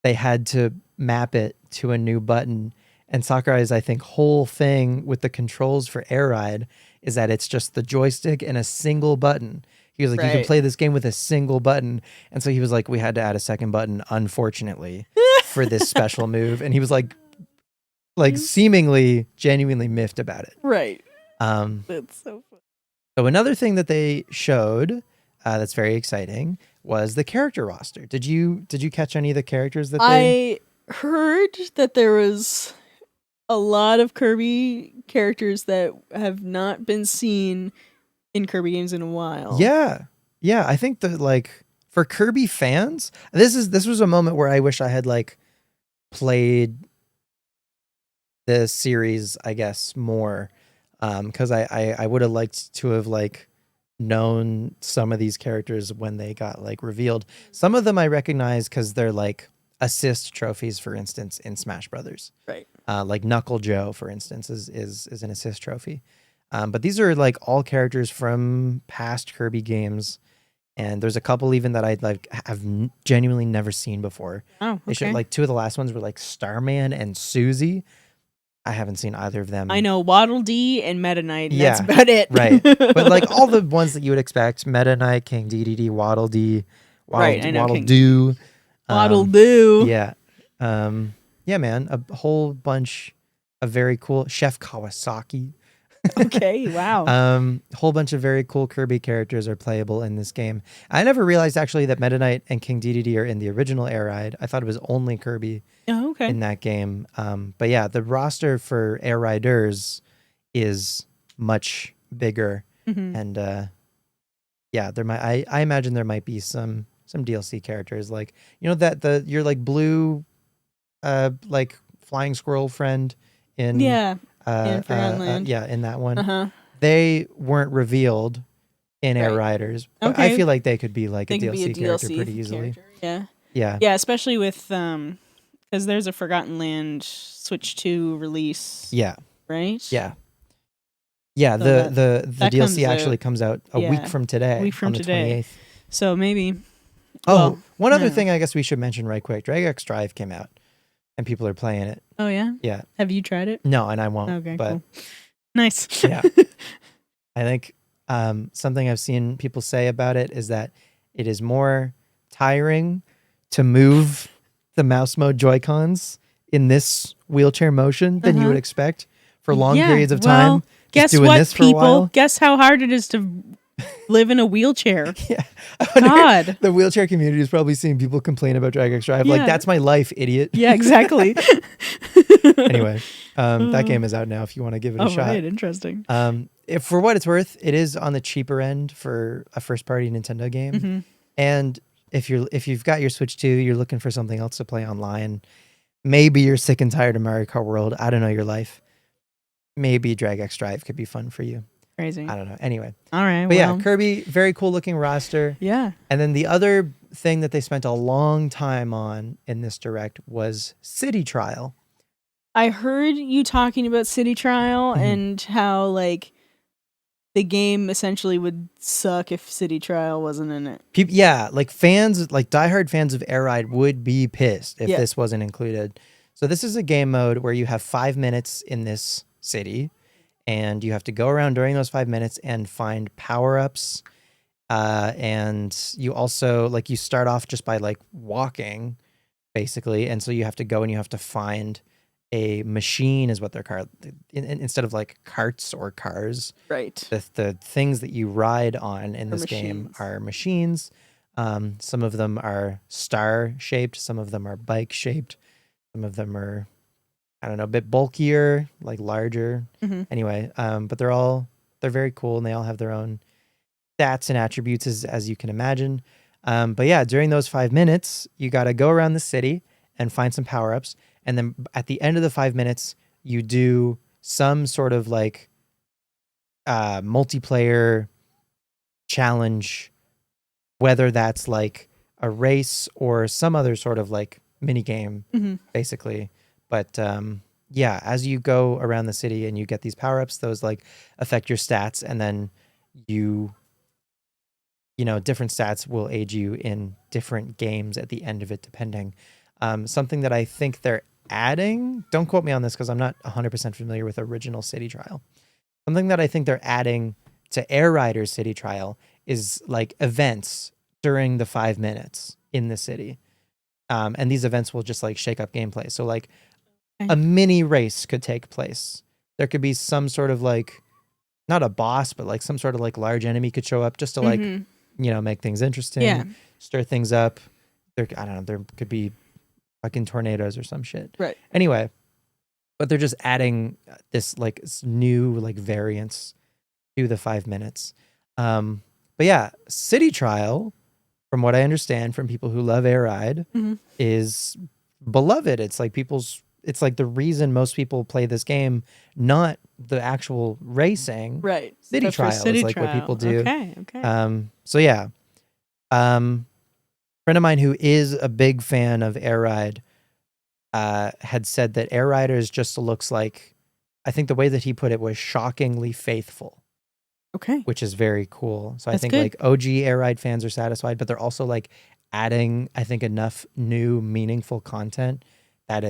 they had to map it to a new button. And Sakurai's, I think, whole thing with the controls for Air Ride is that it's just the joystick and a single button. He was like, you can play this game with a single button. And so he was like, we had to add a second button, unfortunately, for this special move. And he was like seemingly genuinely miffed about it. Right. That's so funny. So another thing that they showed that's very exciting was the character roster. Did you catch any of the characters that I heard that there was a lot of Kirby characters that have not been seen in Kirby games in a while. Yeah. I think that like for Kirby fans, this was a moment where I wish I had like played the series, I guess, more. Because I would have liked to have like known some of these characters when they got like revealed. Some of them I recognize because they're like assist trophies, for instance, in Smash Brothers. Right. Like Knuckle Joe, for instance, is an assist trophy. But these are like all characters from past Kirby games, and there's a couple even that I'd like have genuinely never seen before. Oh, okay. They showed like two of the last ones were like Starman and Susie. I haven't seen either of them. I know Waddle Dee and Meta Knight. Yeah, that's about it. Right. But like all the ones that you would expect: Meta Knight, King DDD, Waddle Dee, Waddle Doo. Waddle Doo. Yeah. Yeah, man. A whole bunch of very cool Chef Kawasaki. Okay, wow. A whole bunch of very cool Kirby characters are playable in this game. I never realized actually that Meta Knight and King DDD are in the original Air Ride. I thought it was only Kirby in that game. But yeah, the roster for Air Riders is much bigger. And yeah, I imagine there might be some DLC characters like, you know, that your like blue like flying squirrel friend in Forgotten Land. yeah, in that one. They weren't revealed in Air Riders, but I feel like they could be like a DLC character pretty easily. Yeah, especially with because there's a Forgotten Land Switch 2 release. Yeah. Right. Yeah. So the DLC actually comes out a week from today. A week from on the today. 28th. So maybe. One other thing I guess we should mention right quick. Drag X Drive came out, and people are playing it. Oh yeah. Yeah. Have you tried it? No, and I won't. Okay. But cool. Nice. Yeah. I think something I've seen people say about it is that it is more tiring to move the mouse mode Joy-Cons in this wheelchair motion than you would expect for long periods of time. Guess what, people? Guess how hard it is to live in a wheelchair. Yeah. God. The wheelchair community is probably seeing people complain about Drag X Drive. Like, that's my life, idiot. Yeah, exactly. Anyway, that game is out now if you want to give it a shot. Right, interesting. If for what it's worth, it is on the cheaper end for a first-party Nintendo game. And if you've got your Switch 2, you're looking for something else to play online. Maybe you're sick and tired of Mario Kart World. I don't know your life. Maybe Drag X Drive could be fun for you. Crazy. I don't know. Anyway. All right. But yeah, Kirby, very cool looking roster. Yeah. And then the other thing that they spent a long time on in this direct was City Trial. I heard you talking about City Trial and how like the game essentially would suck if City Trial wasn't in it. Like fans, like diehard fans of Air Ride would be pissed if this wasn't included. So this is a game mode where you have 5 minutes in this city, and you have to go around during those 5 minutes and find power-ups. And you also, like, you start off just by, like, walking, basically. And so you have to go and you have to find a machine, is what they're called, instead of, like, carts or cars. Right. The things that you ride on in this game are machines. Some of them are star-shaped. Some of them are bike-shaped. Some of them are, I don't know, a bit bulkier, like larger. Anyway, but they're very cool, and they all have their own stats and attributes as you can imagine. But yeah, during those 5 minutes, you got to go around the city and find some power ups. And then at the end of the 5 minutes, you do some sort of like multiplayer challenge, whether that's like a race or some other sort of like mini game, basically. But yeah, as you go around the city and you get these power ups, those like affect your stats, and then you know, different stats will aid you in different games at the end of it, depending. Something that I think they're adding, don't quote me on this because I'm not 100% familiar with original City Trial. Something that I think they're adding to Air Riders City Trial is like events during the 5 minutes in the city. And these events will just like shake up gameplay. So like a mini race could take place. There could be some sort of like, not a boss, but like some sort of like large enemy could show up just to like, you know, make things interesting, stir things up. I don't know, there could be fucking tornadoes or some shit. Right. Anyway, but they're just adding this like new like variance to the 5 minutes. But yeah, City Trial, from what I understand from people who love Air Ride, is beloved. It's like it's like the reason most people play this game, not the actual racing. Right. City Trial is like what people do. Okay. So yeah. Friend of mine who is a big fan of Air Ride had said that Air Riders just looks like, I think the way that he put it was shockingly faithful. Okay. Which is very cool. So That's I think good. like OG Air Ride fans are satisfied, but they're also like adding, I think, enough new meaningful content that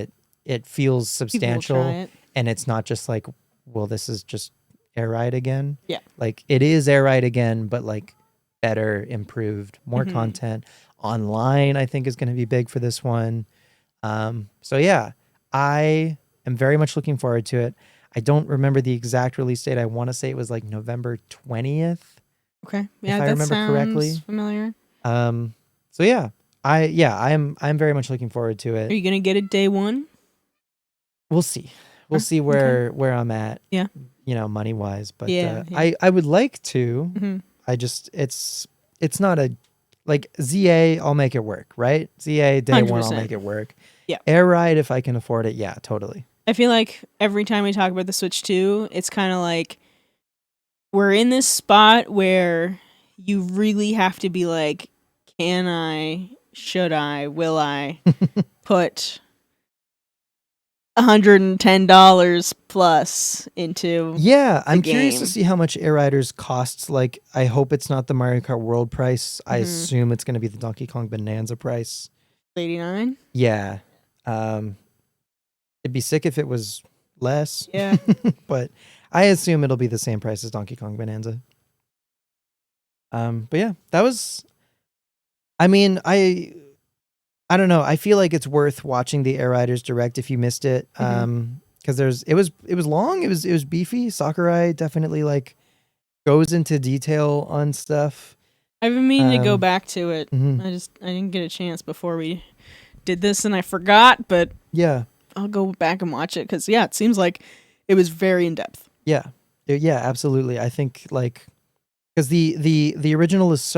it feels substantial, and it's not just like, well, this is just Air Ride again. Yeah. Like it is Air Ride again, but like better, improved, more content. Online, I think, is going to be big for this one. So yeah, I am very much looking forward to it. I don't remember the exact release date. I want to say it was like November 20th. Okay. Yeah, if I that remember sounds correctly. familiar. So yeah, I'm very much looking forward to it. Are you gonna get it day one? We'll see. We'll see where I'm at. Yeah. You know, money wise, but Yeah. I would like to. I just it's not a like ZA. I'll make it work, right? ZA day 1, I'll 100%. make it work. Yeah. Air Ride, if I can afford it, yeah, totally. I feel like every time we talk about the Switch 2, it's kind of like we're in this spot where you really have to be like, can I, should I, will I put $110 plus into I'm curious game. to see how much Air Riders costs. Like, I hope it's not the Mario Kart World price. I assume it's going to be the Donkey Kong Bonanza price. 89? Yeah. It'd be sick if it was less. Yeah. But I assume it'll be the same price as Donkey Kong Bonanza. But yeah, that was, I mean, I don't know. I feel like it's worth watching the Air Riders Direct if you missed it. Because it was long. It was beefy. Sakurai definitely like goes into detail on stuff. I've been meaning to go back to it. Mhm. I didn't get a chance before we did this and I forgot, but Yeah. I'll go back and watch it because it seems like it was very in depth. Yeah, absolutely. I think like, because the original is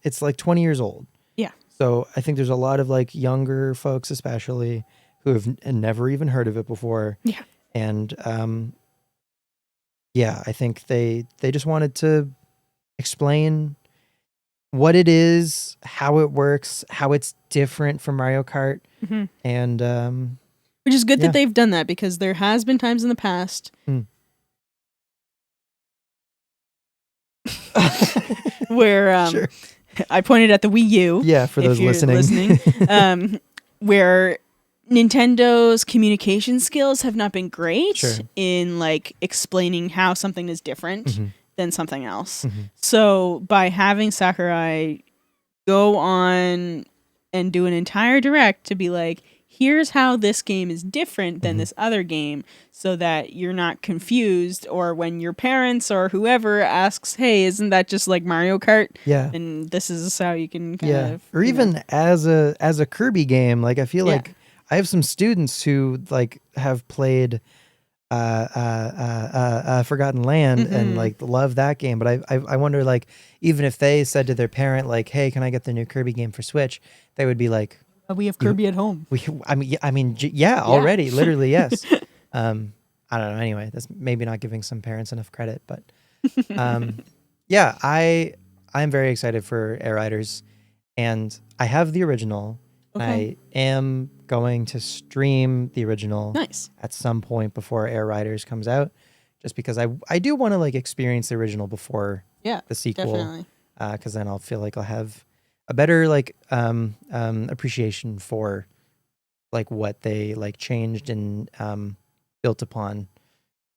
it's like 20 years old. Yeah. So I think there's a lot of like younger folks, especially, who have never even heard of it before. Yeah. And I think they just wanted to explain what it is, how it works, how it's different from Mario Kart, and which is good that they've done that because there has been times in the past where Sure. I pointed at the Wii U. Yeah, for those if you're listening. Where Nintendo's communication skills have not been great Sure. in like explaining how something is different than something else. Mm-hmm. So by having Sakurai go on and do an entire direct to be like, here's how this game is different than this other game, so that you're not confused, or when your parents or whoever asks, hey, isn't that just like Mario Kart? Yeah. And this is how you can kind of... Or even as a Kirby game, like I feel like I have some students who like have played Forgotten Land and like love that game. But I wonder, like, even if they said to their parent, like, hey, can I get the new Kirby game for Switch? They would be like, We have Kirby at home. yeah, already, literally, yes. I don't know. Anyway, that's maybe not giving some parents enough credit, but yeah, I'm very excited for Air Riders, and I have the original. And I am going to stream the original Nice. at some point before Air Riders comes out, just because I do want to like experience the original before the sequel, definitely. because then I'll feel like I'll have a better like appreciation for like what they like changed and built upon,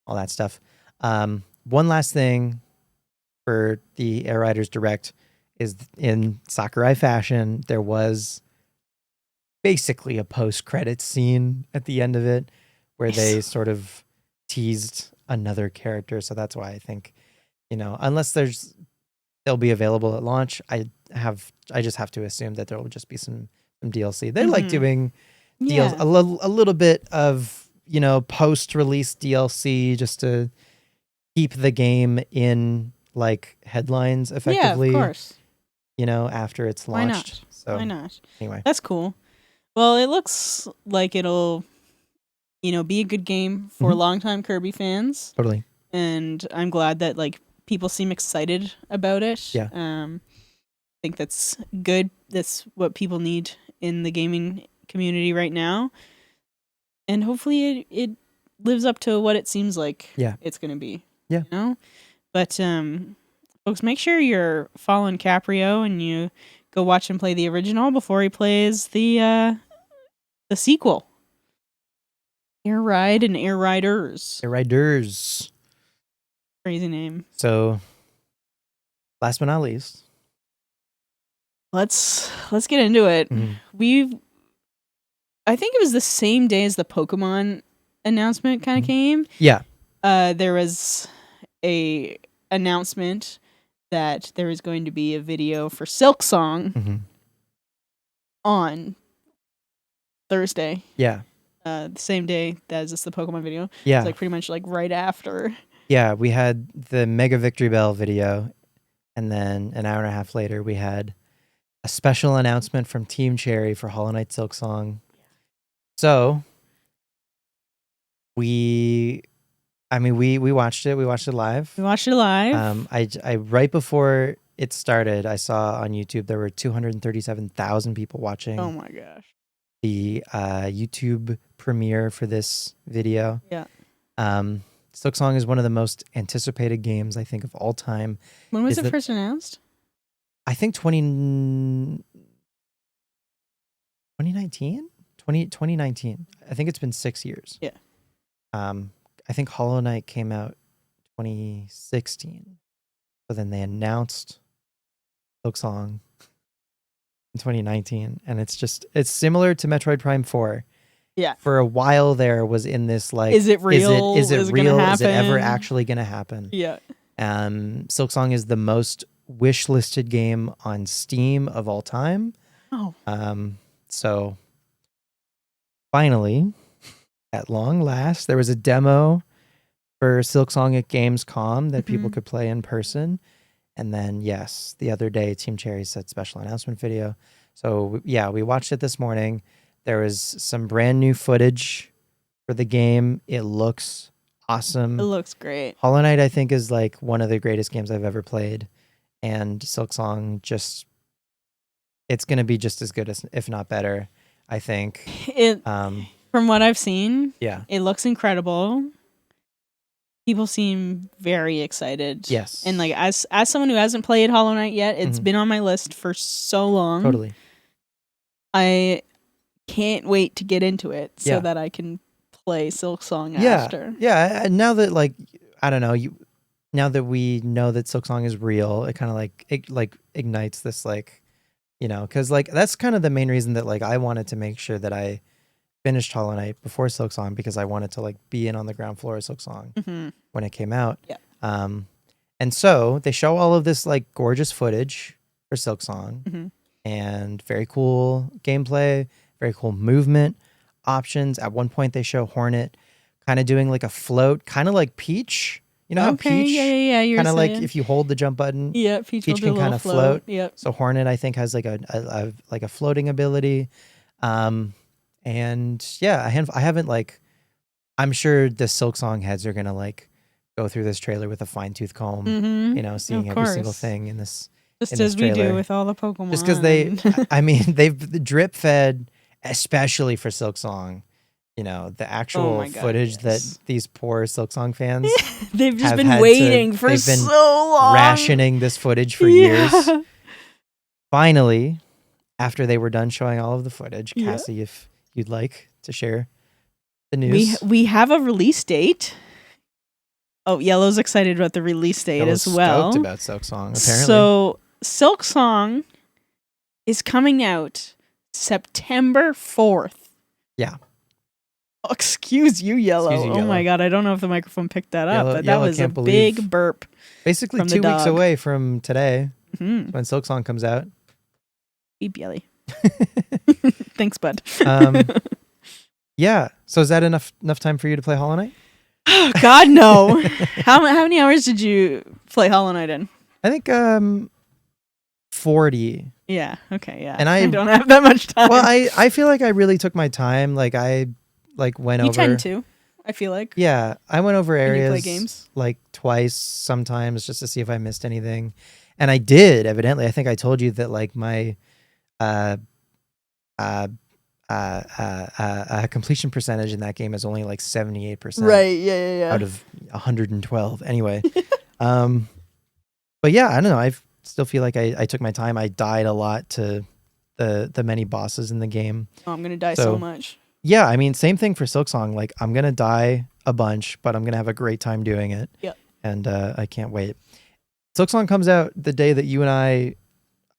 all that stuff. One last thing for the Air Riders Direct is, in Sakurai fashion, there was basically a post-credits scene at the end of it where they sort of teased another character. So that's why I think, unless they'll be available at launch, I just have to assume that there will just be some DLC. They like doing deals, a little bit of, post-release DLC just to keep the game in like headlines effectively. Yeah, of course. After it's launched. Why not? So Why not? Anyway, that's cool. Well, it looks like it'll, be a good game for longtime Kirby fans. Totally. And I'm glad that like people seem excited about it. Yeah. I think that's good. That's what people need in the gaming community right now. And hopefully it lives up to what it seems like it's going to be. Yeah. But folks, make sure you're following Caprio and you go watch him play the original before he plays the sequel. Air Ride and Air Riders. Air Riders. Crazy name. So, last but not least, let's get into it. I think it was the same day as the Pokemon announcement kind of came. Yeah. There was a announcement that there was going to be a video for Silksong on Thursday. Yeah. The same day as the Pokemon video. Yeah. It's like pretty much like right after. Yeah, we had the Mega Victory Bell video, and then an hour and a half later we had a special announcement from Team Cherry for Hollow Knight Silksong. So we watched it. We watched it live. I right before it started, I saw on YouTube there were 237,000 people watching. Oh my gosh. The YouTube premiere for this video. Yeah. Silksong is one of the most anticipated games, I think, of all time. When was it first announced? I think 2019? 2019. I think it's been 6 years. Yeah. I think Hollow Knight came out 2016. So then they announced Silksong in 2019. And it's similar to Metroid Prime 4. Yeah. For a while there was in this like, is it real? Is it real? Is it ever actually going to happen? Yeah. Silksong is the most wish-listed game on Steam of all time. Oh. So finally, at long last, there was a demo for Silksong at Gamescom that people could play in person. And then, yes, the other day, Team Cherry said special announcement video. So yeah, we watched it this morning. There was some brand new footage for the game. It looks awesome. It looks great. Hollow Knight, I think, is like one of the greatest games I've ever played. And Silksong it's going to be just as good as, if not better, I think. From what I've seen, yeah, it looks incredible. People seem very excited. Yes. And like as someone who hasn't played Hollow Knight yet, it's been on my list for so long. Totally. I can't wait to get into it so that I can play Silksong after. Yeah. And now that like, I don't know, now that we know that Silksong is real, it kind of like ignites this like, because like that's kind of the main reason that like I wanted to make sure that I finished Hollow Knight before Silksong, because I wanted to like be in on the ground floor of Silksong when it came out. Yeah. And so they show all of this like gorgeous footage for Silksong and very cool gameplay, very cool movement options. At one point they show Hornet kind of doing like a float, kind of like Peach. You know how Okay, Peach, yeah. You're kind of like saying. if you hold the jump button, Yeah, Peach will Peach do a can little kind of float. Yep. So Hornet, I think, has like a floating ability. And yeah, I haven't like. I'm sure the Silksong heads are gonna like go through this trailer with a fine tooth comb. Mm-hmm. You know, seeing Of every single course. thing in this. Just in this as we do trailer. with all the Pokemon. Just because I mean, they've drip fed, especially for Silksong. You know, the actual my God, footage that yes. these poor Silksong fans they've just have been had waiting for they've been so long. rationing this footage for years. Finally, after they were done showing all of the footage, Yeah. Cassie, if you'd like to share the news. We have a release date. Oh, Yellow's excited about the release date Yellow's as well. stoked about Silksong, apparently. So Silksong is coming out September 4th. Yeah. Oh, excuse you, Yellow. Excuse you, Oh my Yellow. God, I don't know if the microphone picked that up, but that Yellow was a can't believe- big burp. Basically from the 2 weeks dog. away from today, Mm-hmm. when Silksong comes out. Beep Yelly. Thanks, bud. Yeah. So is that enough time for you to play Hollow Knight? Oh God, no. How many hours did you play Hollow Knight in? I think 40. Yeah. Okay. Yeah. And I don't have that much time. Well, I feel like I really took my time. Like I went you over. tend to. I feel like. Yeah, I went over When you areas play games? like twice sometimes just to see if I missed anything. And I did, evidently. I think I told you that like my completion percentage in that game is only like 78%. Right. Yeah. Out of 112. Anyway. But yeah, I don't know. I still feel like I took my time. I died a lot to the many bosses in the game. Oh, I'm gonna die so much. Yeah, I mean, same thing for Silksong. Like, I'm gonna die a bunch, but I'm gonna have a great time doing it. Yep. And I can't wait. Silksong comes out the day that you and I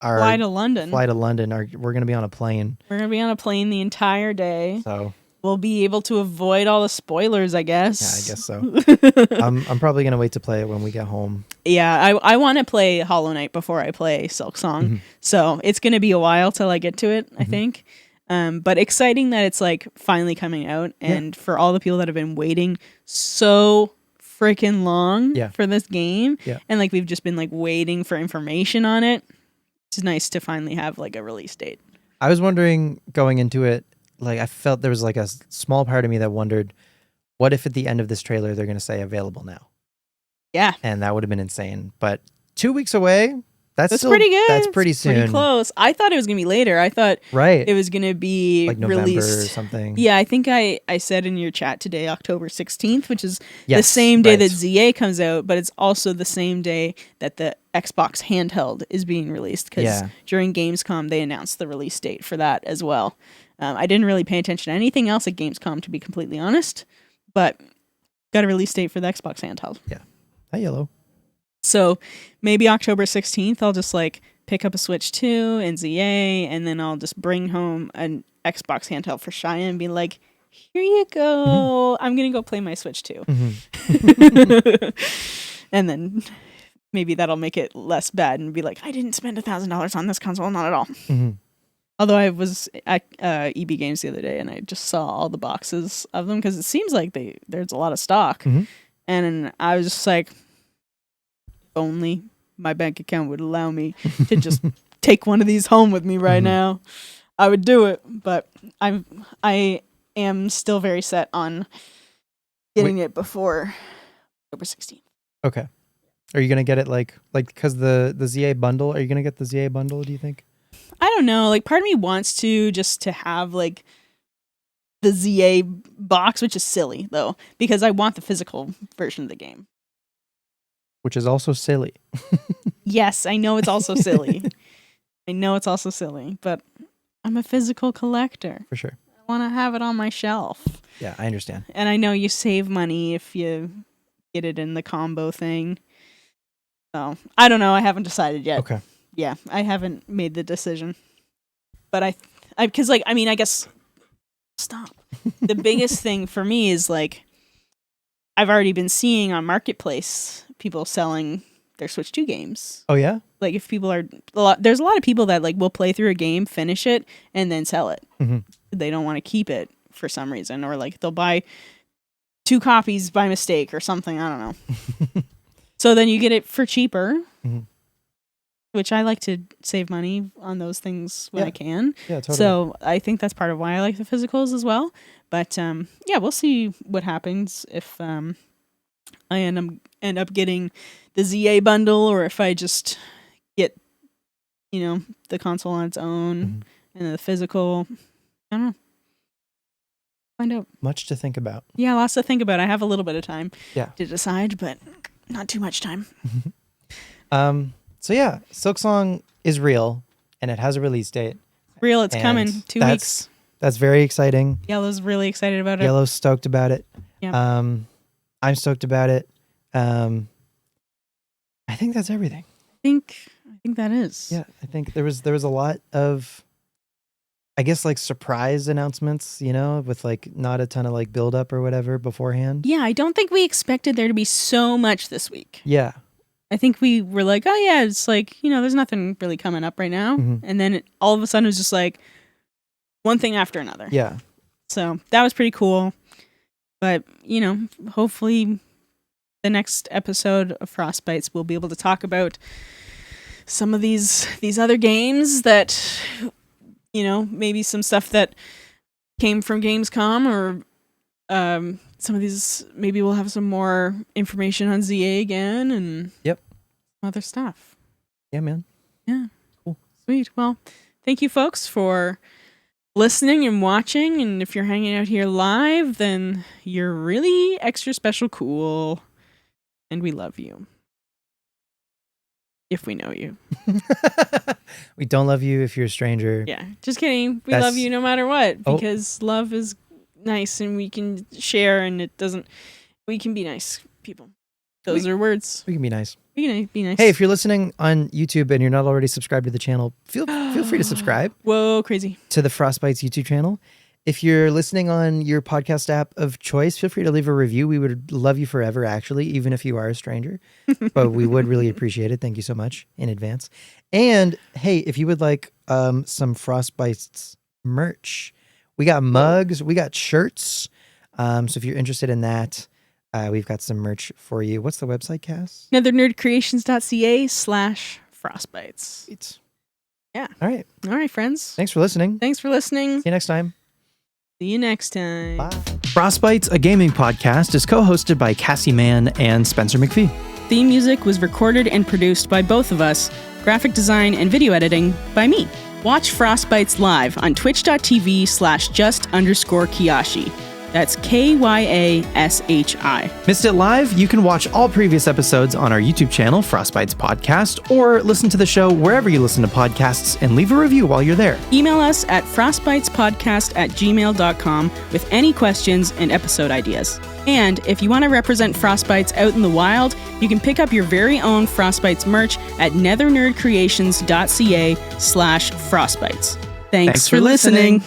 are Fly to London. We're gonna be on a plane. We're gonna be on a plane the entire day. So We'll be able to avoid all the spoilers, I guess. yeah, I guess so. I'm probably gonna wait to play it when we get home. Yeah, I want to play Hollow Knight before I play Silksong. Mm-hmm. So it's gonna be a while till I get to it, I think. But exciting that it's like finally coming out, and for all the people that have been waiting so freaking long for this game, and like we've just been like waiting for information on it. It's nice to finally have like a release date. I was wondering going into it, like I felt there was like a small part of me that wondered, what if at the end of this trailer they're gonna say available now? Yeah, and that would have been insane. But 2 weeks away. That's still pretty good. That's pretty soon. Pretty close. I thought it was gonna be later. I thought it was gonna be like November released or something. Yeah, I think I said in your chat today, October 16th, which is the Yes, same day right. that ZA comes out, but it's also the same day that the Xbox handheld is being released. Because during Gamescom, they announced the release date for that as well. I didn't really pay attention to anything else at Gamescom, to be completely honest, but got a release date for the Xbox handheld. Yeah. Hi, Yellow. So maybe October 16th, I'll just like pick up a Switch 2 and ZA, and then I'll just bring home an Xbox handheld for Shia and be like, here you go. I'm going to go play my Switch 2. And then maybe that'll make it less bad and be like, I didn't spend $1,000 on this console, not at all. Although I was at EB Games the other day and I just saw all the boxes of them because it seems like there's a lot of stock. And I was just like, only my bank account would allow me to just take one of these home with me right now, I would do it. But I am still very set on getting it before October 16th. Okay. Are you gonna get it like because the ZA bundle? Are you gonna get the ZA bundle? Do you think? I don't know. Like, part of me wants to just to have like the ZA box, which is silly though, because I want the physical version of the game. Which is also silly. Yes, I know it's also silly. But I'm a physical collector. For sure. I want to have it on my shelf. Yeah, I understand. And I know you save money if you get it in the combo thing. So, I don't know. I haven't decided yet. Okay. Yeah, I haven't made the decision. But I because like, I mean, I guess, stop. The biggest thing for me is like, I've already been seeing on Marketplace people selling their Switch 2 games. Oh yeah? Like, if people are there's a lot of people that like will play through a game, finish it, and then sell it. They don't want to keep it for some reason, or like they'll buy 2 copies by mistake or something. I don't know. So then you get it for cheaper, which I like to save money on those things when I can. Yeah, totally. So I think that's part of why I like the physicals as well. But yeah, we'll see what happens if I end up getting the ZA bundle, or if I just get, the console on its own and the physical. I don't know. Find out. Much to think about. Yeah, lots to think about. I have a little bit of time to decide, but not too much time. So yeah, Silksong is real, and it has a release date. Real, it's coming. 2 weeks. That's very exciting. Yellow's really excited about it. Yellow's stoked about it. Yeah. I'm stoked about it. I think that's everything. I think that is. Yeah, I think there was a lot of, I guess, like surprise announcements, with like not a ton of like build up or whatever beforehand. Yeah, I don't think we expected there to be so much this week. Yeah. I think we were like, oh yeah, it's like, there's nothing really coming up right now. And then all of a sudden it was just like one thing after another. Yeah. So that was pretty cool. But, hopefully the next episode of Frostbytes we'll be able to talk about some of these other games that, maybe some stuff that came from Gamescom, or some of these, maybe we'll have some more information on ZA again and other stuff. Yeah, man. Yeah. Cool. Sweet. Well, thank you folks for listening and watching. And if you're hanging out here live, then you're really extra special cool. And we love you. If we know you. We don't love you if you're a stranger. Yeah. Just kidding. We love you no matter what, because love is nice and we can share, and we can be nice people. Those are words. We can be nice. We can be nice. Hey, if you're listening on YouTube and you're not already subscribed to the channel, feel free to subscribe. Whoa, crazy. To the Frostbytes YouTube channel. If you're listening on your podcast app of choice, feel free to leave a review. We would love you forever, actually, even if you are a stranger. But we would really appreciate it. Thank you so much in advance. And hey, if you would like some Frostbytes merch, we got mugs, we got shirts. So if you're interested in that, we've got some merch for you. What's the website, Cass? Nethernerdcreations.ca/Frostbytes. It's Yeah. All right. All right, friends. Thanks for listening. Thanks for listening. See you next time. See you next time. Bye. Frostbytes, a gaming podcast, is co-hosted by Cassie Mann and Spencer McPhee. Theme music was recorded and produced by both of us. Graphic design and video editing by me. Watch Frostbytes live on twitch.tv/just_Kiyashi. That's KYASHI. Missed it live? You can watch all previous episodes on our YouTube channel, Frostbytes Podcast, or listen to the show wherever you listen to podcasts and leave a review while you're there. Email us at frostbytespodcast@gmail.com with any questions and episode ideas. And if you want to represent Frostbytes out in the wild, you can pick up your very own Frostbytes merch at nethernerdcreations.ca/Frostbytes. Thanks for listening.